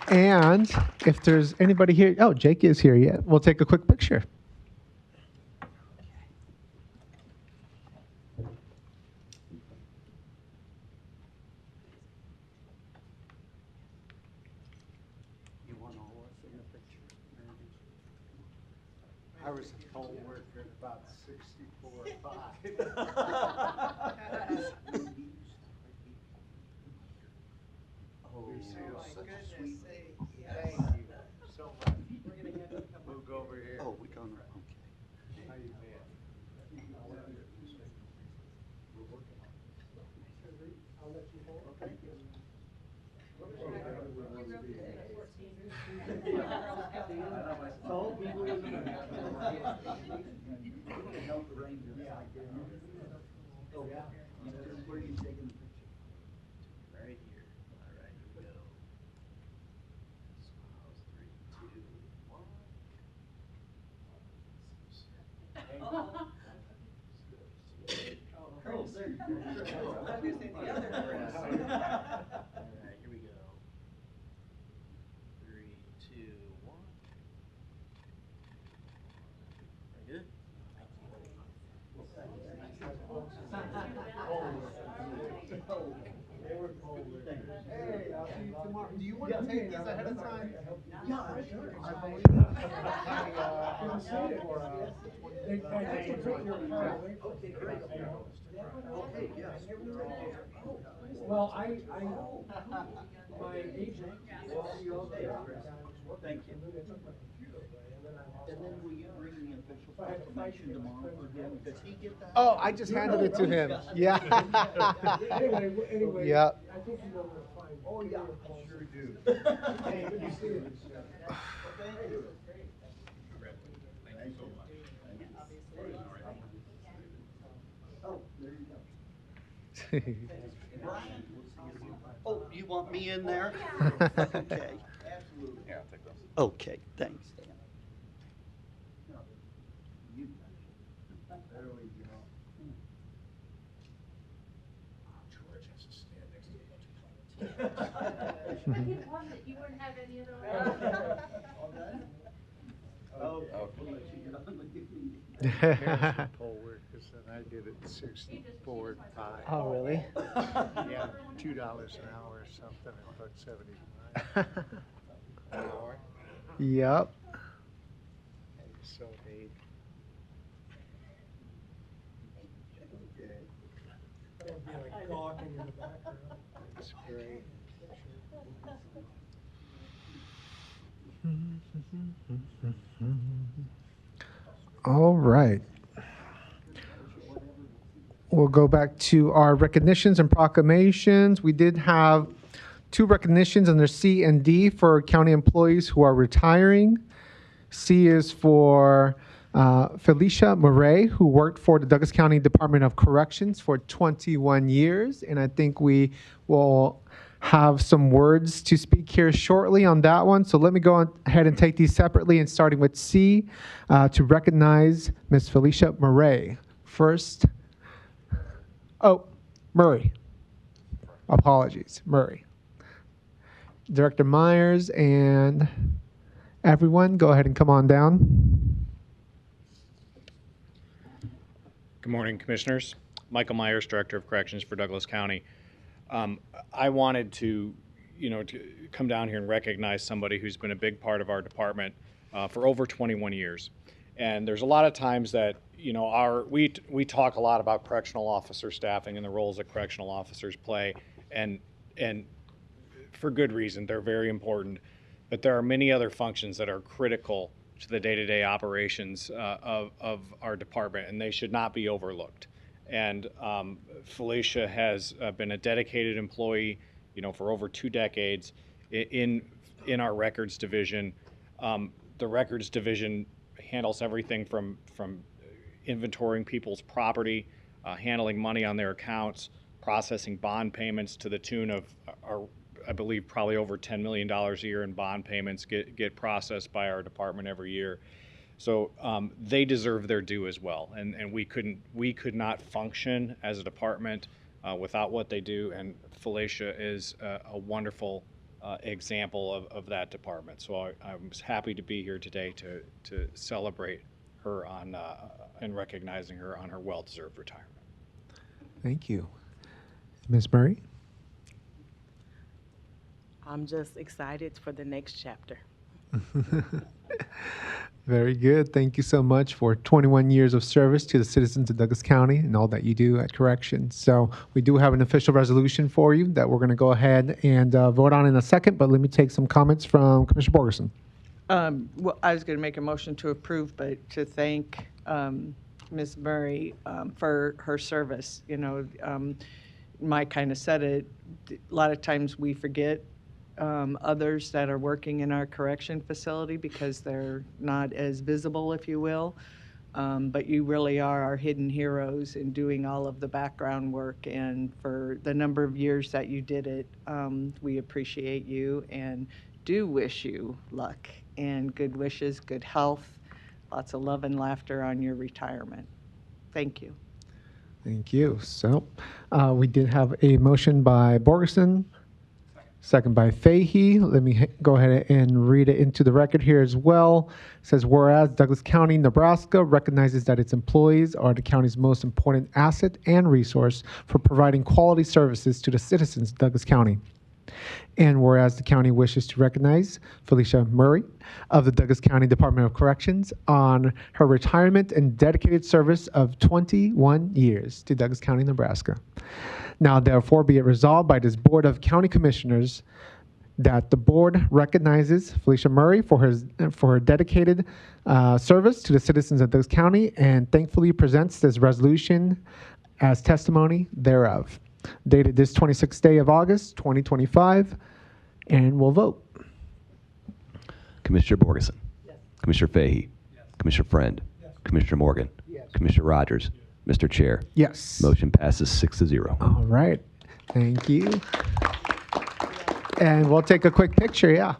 And if there's anybody here, oh, Jake is here yet. We'll take a quick picture. I was a poll worker at about 64 or 5. Oh, Such a sweet. Thank you so much. We'll go over here. oh, we gonna, okay. How you been? We're working on it. I'll let you hold. Okay. Where are you taking the picture? Right here. All right, here we go. Smiles, 3, 2, 1. Oh, there you go. All right, here we go. 3, 2, 1. Very good. Hey, I'll see you tomorrow. Do you want to take these ahead of time? Yeah, sure. I believe Okay, great. Okay, yes. Well, my agent, Thank you. And then will you bring the official proclamation tomorrow for him? Does he get that? Oh, I just handed it to him. Yeah. Anyway, Yeah. I think you know where to find. Oh, yeah, I sure do. Oh, there you go. Brian, oh, you want me in there? Okay. Absolutely. Yeah, I'll take those. Okay, thanks, Dan. There we go. George has to stand next to the I didn't want that you wouldn't have any other. Oh, we'll let you get on with your meeting. Poll workers, and I did it 64 and 5. Oh, really? Yeah, $2 an hour or something, about 75 an hour. Yep. And so they, That'd be like gawking in the background. it's great. All right. We'll go back to our recognitions and proclamations. We did have 2 recognitions under C and D for county employees who are retiring. C is for Felicia Murray, who worked for the Douglas County Department of Corrections for 21 years. And I think we will have some words to speak here shortly on that one. So let me go ahead and take these separately, and starting with C, to recognize Ms. Felicia Murray. First, Murray. Apologies, Murray. Director Myers and everyone, go ahead and come on down. Good morning, Commissioners. Michael Myers, Director of Corrections for Douglas County. I wanted to come down here and recognize somebody who's been a big part of our department for over 21 years. And there's a lot of times that, we talk a lot about correctional officer staffing and the roles that correctional officers play, and for good reason. They're very important. But there are many other functions that are critical to the day-to-day operations of our department, and they should not be overlooked. And Felicia has been a dedicated employee, for over 2 decades in our records division. The records division handles everything from inventorying people's property, handling money on their accounts, processing bond payments to the tune of, I believe, probably over $10 million a year in bond payments get processed by our department every year. So they deserve their due as well, and we could not function as a department without what they do. And Felicia is a wonderful example of that department. So I was happy to be here today to celebrate her and recognizing her on her well-deserved retirement. Thank you. Ms. Murray? I'm just excited for the next chapter. Very good. Thank you so much for 21 years of service to the citizens of Douglas County and all that you do at Corrections. So we do have an official resolution for you that we're going to go ahead and vote on in a second, but let me take some comments from Commissioner Borgerson. Well, I was going to make a motion to approve, but to thank Ms. Murray for her service. Mike kind of said it. A lot of times we forget others that are working in our correction facility because they're not as visible, if you will. But you really are our hidden heroes in doing all of the background work. And for the number of years that you did it, we appreciate you and do wish you luck and good wishes, good health, lots of love and laughter on your retirement. Thank you. Thank you. So we did have a motion by Borgerson, second by Fahey. Let me go ahead and read it into the record here as well. It says, whereas Douglas County, Nebraska recognizes that its employees are the county's most important asset and resource for providing quality services to the citizens of Douglas County. And whereas the county wishes to recognize Felicia Murray of the Douglas County Department of Corrections on her retirement and dedicated service of 21 years to Douglas County, Nebraska. Now, therefore, be it resolved by this Board of County Commissioners that the board recognizes Felicia Murray for her dedicated service to the citizens of Douglas County and thankfully presents this resolution as testimony thereof. Dated this 26th day of August, 2025, and we'll vote. Commissioner Borgeson. Yes. Commissioner Fahey. Yes. Commissioner Friend. Yes. Commissioner Morgan. Yes. Commissioner Rogers. Yes. Mr. Chair. Yes. Motion passes 6-0. All right. Thank you. And we'll take a quick picture, yeah.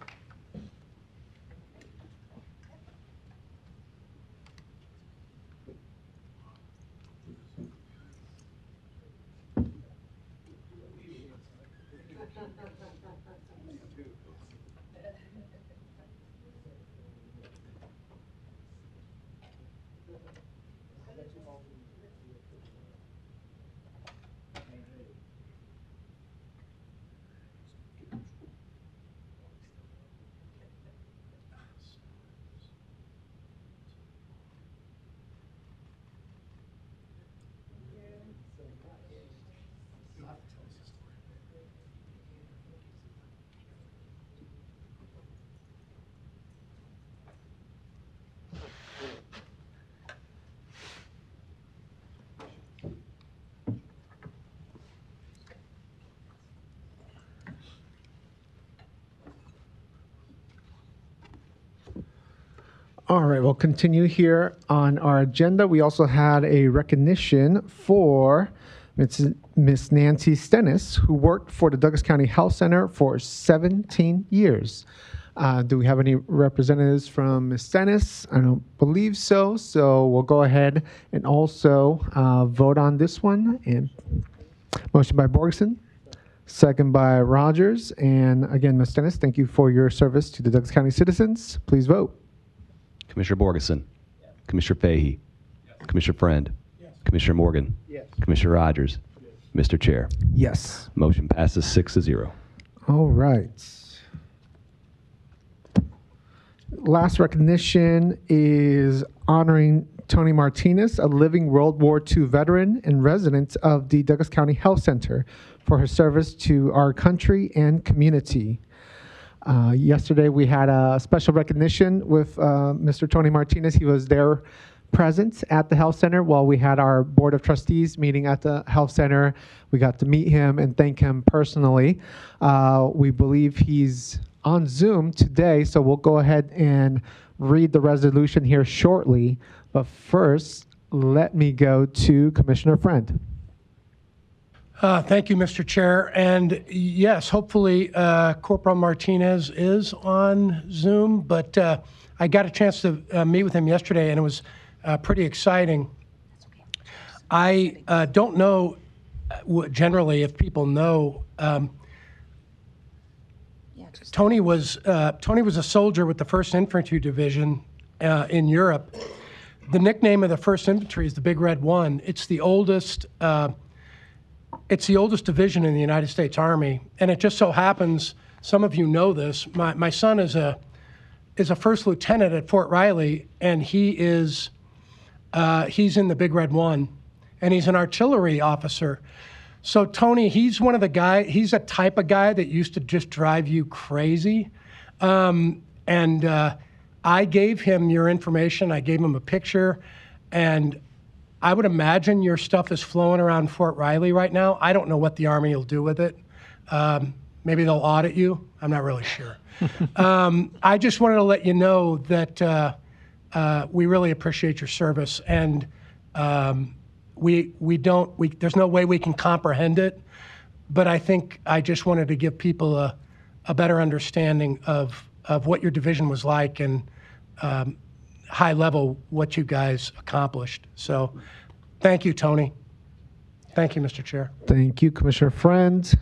All right, we'll continue here on our agenda. We also had a recognition for Miss Nancy Stennis, who worked for the Douglas County Health Center for 17 years. Do we have any representatives from Miss Stennis? I don't believe so, so we'll go ahead and also vote on this one. And motion by Borgeson, second by Rogers. And again, Miss Stennis, thank you for your service to the Douglas County citizens. Please vote. Commissioner Borgeson. Yes. Commissioner Fahey. Yes. Commissioner Friend. Yes. Commissioner Morgan. Yes. Commissioner Rogers. Yes. Mr. Chair. Yes. Motion passes 6-0. All right. Last recognition is honoring Tony Martinez, a living World War II veteran and resident of the Douglas County Health Center, for her service to our country and community. Yesterday, we had a special recognition with Mr. Tony Martinez. He was there present at the health center while we had our Board of Trustees meeting at the health center. We got to meet him and thank him personally. We believe he's on Zoom today, so we'll go ahead and read the resolution here shortly. But first, let me go to Commissioner Friend. Thank you, Mr. Chair. And yes, hopefully Corporal Martinez is on Zoom, but I got a chance to meet with him yesterday, and it was pretty exciting. I don't know generally if people know. Tony was a soldier with the 1st Infantry Division in Europe. The nickname of the 1st Infantry is the Big Red One. It's the oldest. It's the oldest division in the United States Army, and it just so happens, some of you know this, my son is a first lieutenant at Fort Riley, and he's in the Big Red One, and he's an artillery officer. So Tony, he's a type of guy that used to just drive you crazy. I gave him your information, I gave him a picture, and I would imagine your stuff is flowing around Fort Riley right now. I don't know what the Army will do with it. Maybe they'll audit you. I'm not really sure. I just wanted to let you know that we really appreciate your service, and there's no way we can comprehend it, but I think I just wanted to give people a better understanding of what your division was like and high level what you guys accomplished. So thank you, Tony. Thank you, Mr. Chair. Thank you, Commissioner Friend.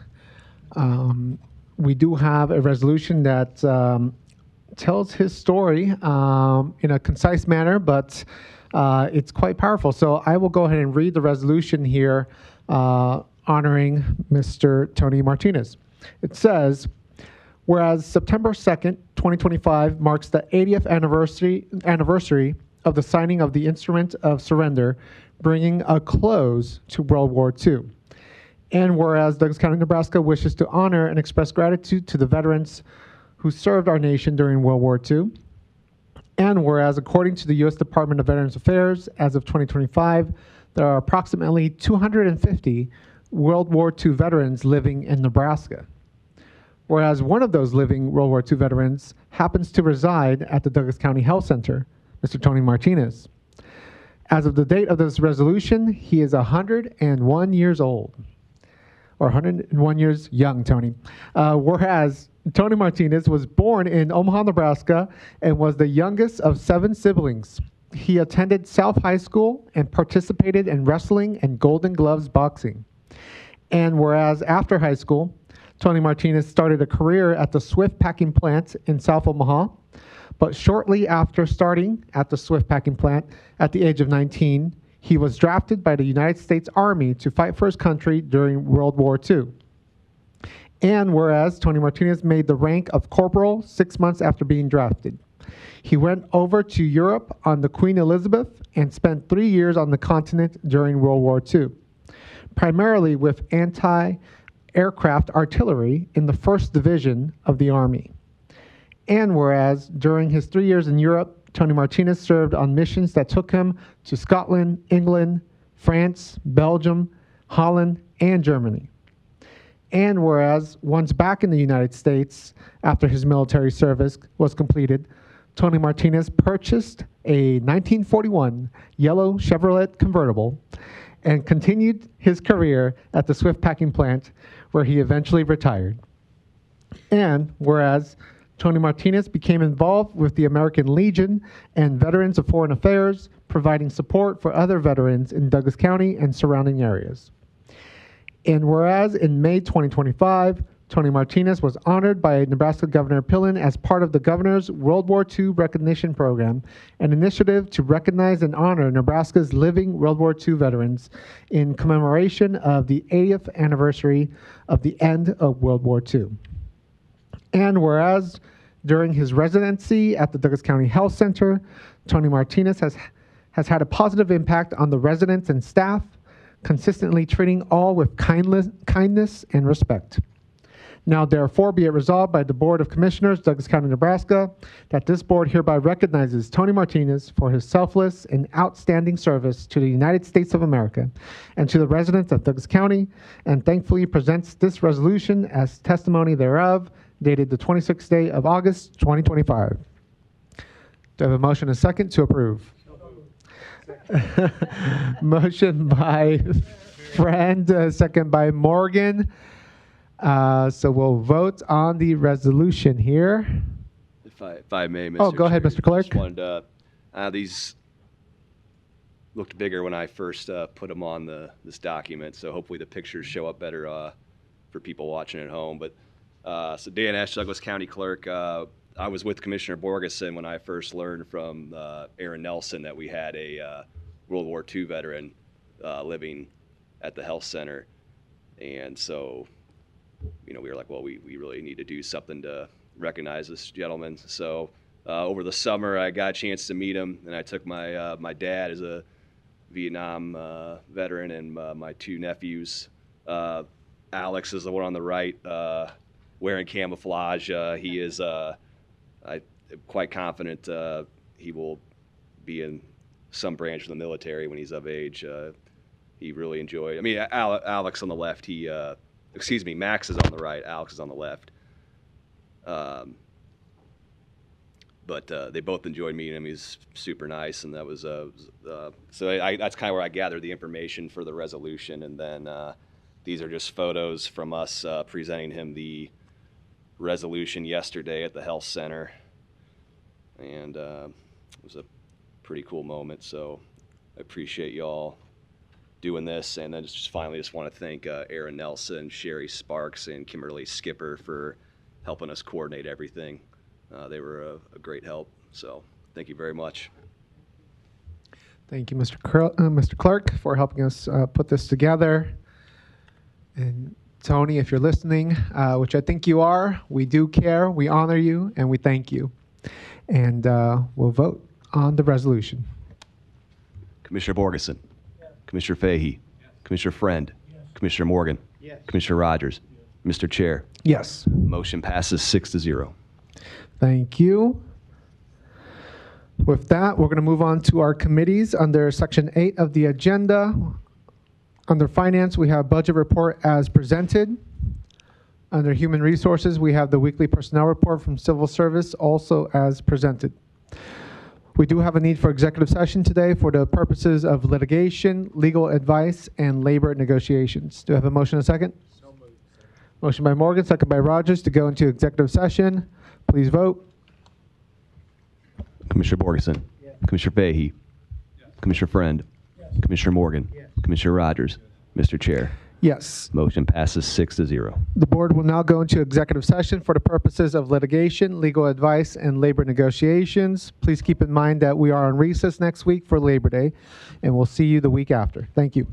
We do have a resolution that tells his story in a concise manner, but it's quite powerful. So I will go ahead and read the resolution here honoring Mr. Tony Martinez. It says, whereas September 2nd, 2025 marks the 80th anniversary of the signing of the Instrument of Surrender, bringing a close to World War II. And whereas Douglas County, Nebraska wishes to honor and express gratitude to the veterans who served our nation during World War II. And whereas according to the U.S. Department of Veterans Affairs, as of 2025, there are approximately 250 World War II veterans living in Nebraska. Whereas one of those living World War II veterans happens to reside at the Douglas County Health Center, Mr. Tony Martinez. As of the date of this resolution, he is 101 years old, or 101 years young, Tony. Whereas Tony Martinez was born in Omaha, Nebraska, and was the youngest of 7 siblings. He attended South High School and participated in wrestling and Golden Gloves boxing. And whereas after high school, Tony Martinez started a career at the Swift Packing Plant in South Omaha, but shortly after starting at the Swift Packing Plant at the age of 19, he was drafted by the United States Army to fight for his country during World War II. And whereas Tony Martinez made the rank of corporal 6 months after being drafted, he went over to Europe on the Queen Elizabeth and spent 3 years on the continent during World War II, primarily with anti-aircraft artillery in the 1st Division of the Army. And whereas during his 3 years in Europe, Tony Martinez served on missions that took him to Scotland, England, France, Belgium, Holland, and Germany. And whereas once back in the United States, after his military service was completed, Tony Martinez purchased a 1941 yellow Chevrolet convertible and continued his career at the Swift Packing Plant, where he eventually retired. And whereas Tony Martinez became involved with the American Legion and Veterans of Foreign Affairs, providing support for other veterans in Douglas County and surrounding areas. And whereas in May 2025, Tony Martinez was honored by Nebraska Governor Pillen as part of the Governor's World War II Recognition Program, an initiative to recognize and honor Nebraska's living World War II veterans in commemoration of the 80th anniversary of the end of World War II. And whereas during his residency at the Douglas County Health Center, Tony Martinez has had a positive impact on the residents and staff, consistently treating all with kindness and respect. Now therefore be it resolved by the Board of Commissioners, Douglas County, Nebraska, that this board hereby recognizes Tony Martinez for his selfless and outstanding service to the United States of America and to the residents of Douglas County, and thankfully presents this resolution as testimony thereof, dated the 26th day of August, 2025. Do I have a motion and a second to approve? Motion by Friend, second by Morgan. So we'll vote on the resolution here. If I may, Mr. Oh, go ahead, Chair, Mr. Clerk. Just wanted to, these looked bigger when I first put them on this document, so hopefully the pictures show up better for people watching at home. But so Dan Ash, Douglas County Clerk. I was with Commissioner Borgeson when I first learned from Aaron Nelson that we had a World War II veteran living at the health center. And so, we were like, well, we really need to do something to recognize this gentleman. So over the summer, I got a chance to meet him, and I took my dad as a Vietnam veteran and my 2 nephews. Alex is the one on the right, wearing camouflage. He is, I'm quite confident he will be in some branch of the military when he's of age. He really enjoyed, Alex on the left, Max is on the right, Alex is on the left. But they both enjoyed meeting him. He's super nice, and that was, so that's kind of where I gathered the information for the resolution. And then these are just photos from us presenting him the resolution yesterday at the health center. And it was a pretty cool moment, so I appreciate y'all doing this. And then just finally want to thank Aaron Nelson, Sherry Sparks, and Kimberly Skipper for helping us coordinate everything. They were a great help, so thank you very much. Thank you, Mr. Clerk, for helping us put this together. And Tony, if you're listening, which I think you are, we do care, we honor you, and we thank you. And we'll vote on the resolution. Commissioner Borgeson. Yes. Commissioner Fahey. Yes. Commissioner Friend. Yes. Commissioner Morgan. Yes. Commissioner Rogers? Mr. Chair? Yes. Motion passes 6-0. Thank you. With that, we're going to move on to our committees under Section 8 of the agenda. Under Finance, we have Budget Report as presented. Under Human Resources, we have the Weekly Personnel Report from Civil Service, also as presented. We do have a need for executive session today for the purposes of litigation, legal advice, and labor negotiations. Do I have a motion and a second? So moved. Motion by Morgan, second by Rogers to go into executive session. Please vote. Commissioner Borgeson? Yes. Commissioner Fahey? Commissioner Friend? Commissioner Morgan? Commissioner Rogers? Mr. Chair? Yes. Motion passes 6-0. The board will now go into executive session for the purposes of litigation, legal advice, and labor negotiations. Please keep in mind that we are on recess next week for Labor Day, and we'll see you the week after. Thank you.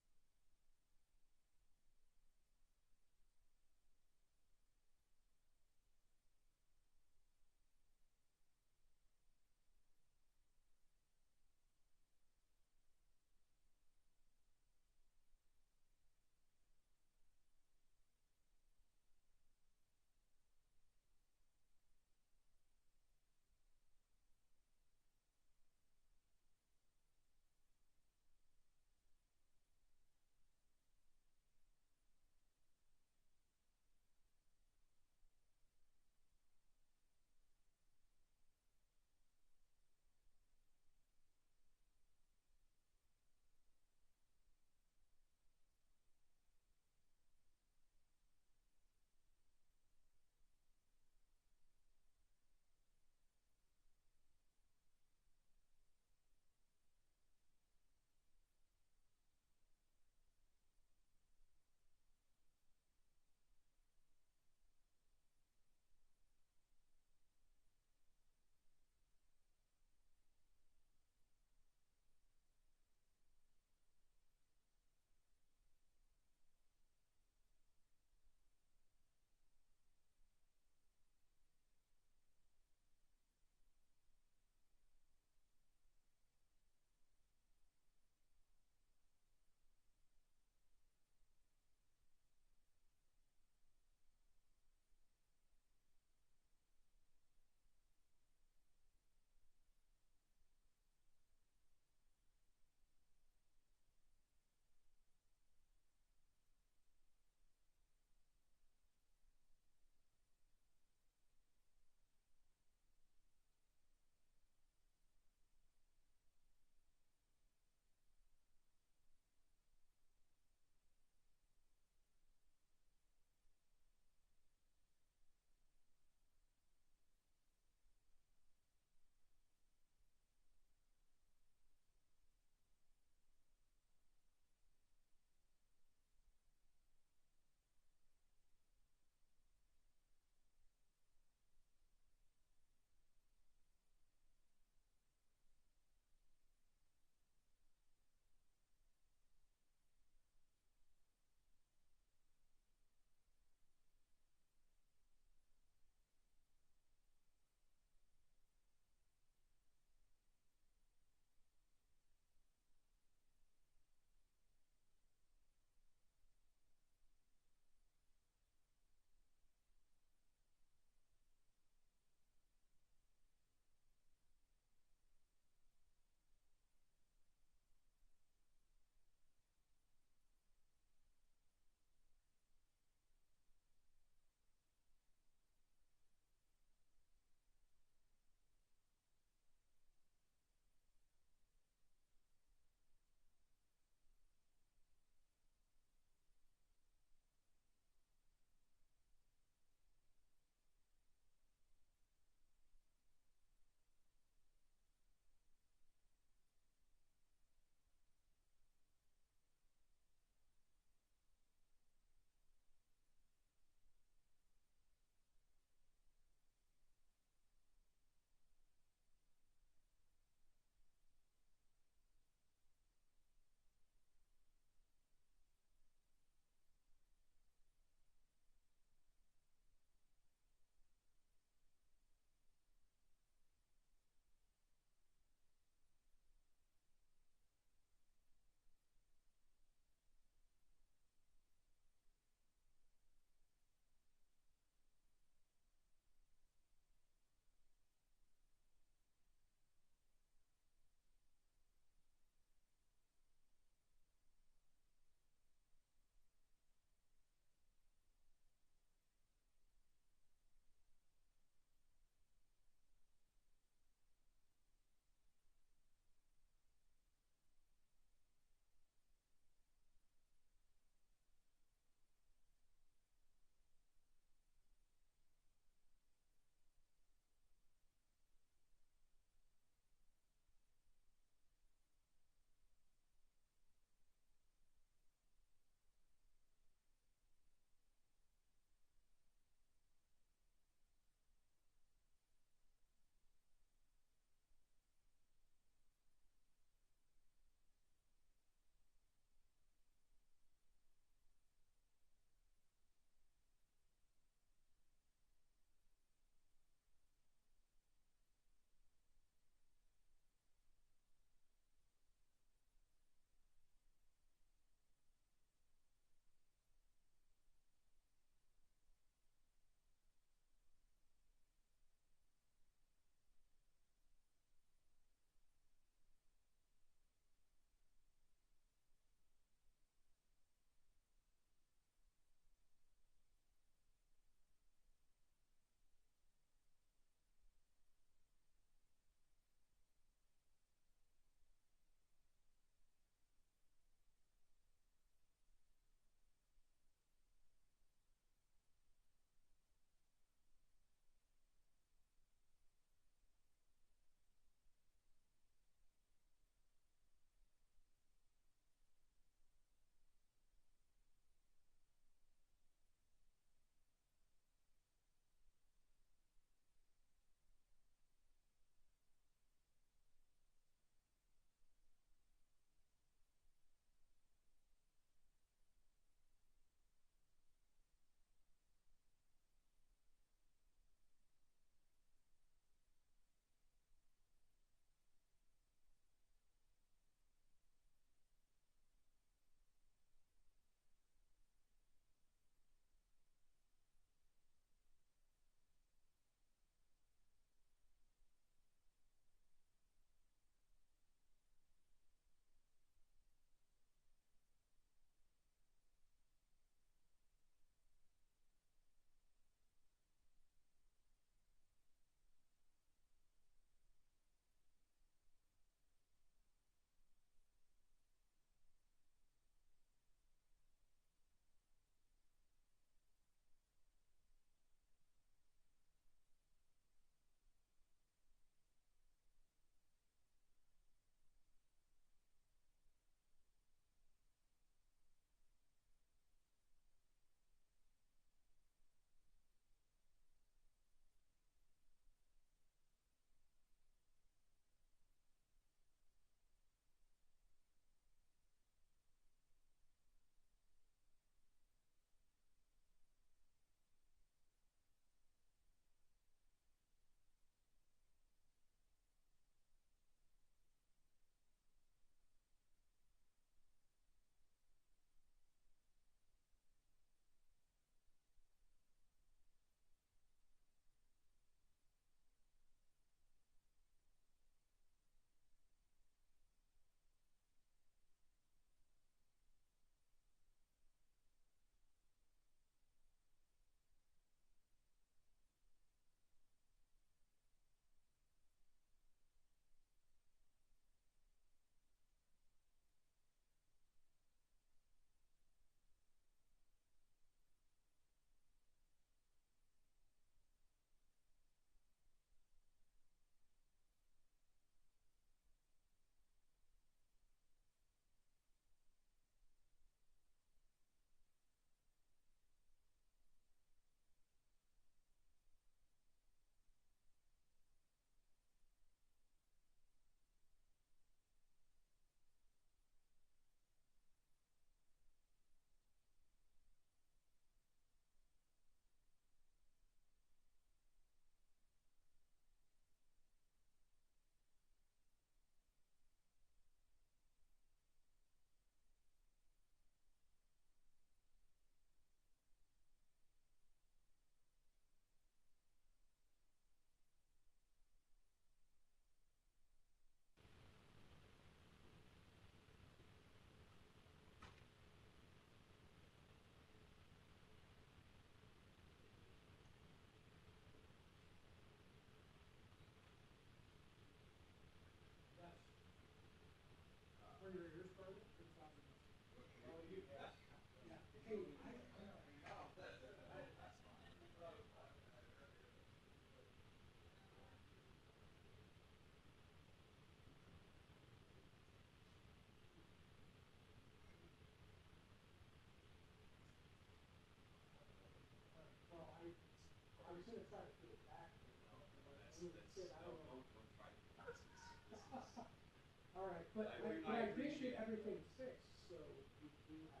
All right, but I did get everything fixed, so we do have.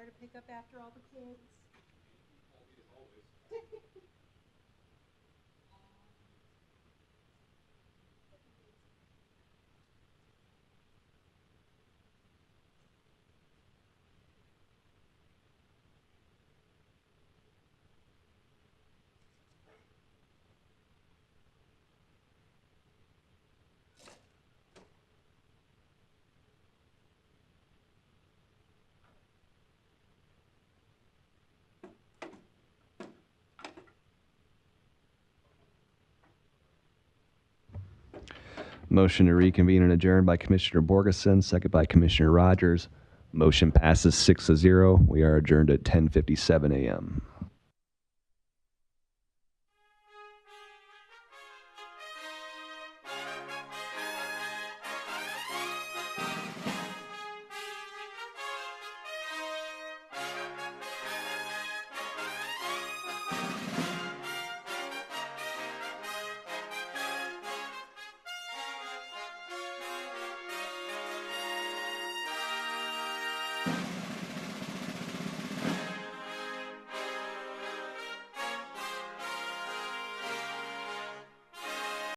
To pick up after all the kids. Motion to reconvene and adjourn by Commissioner Borgeson, second by Commissioner Rogers. Motion passes 6-0. We are adjourned at 10:57 a.m.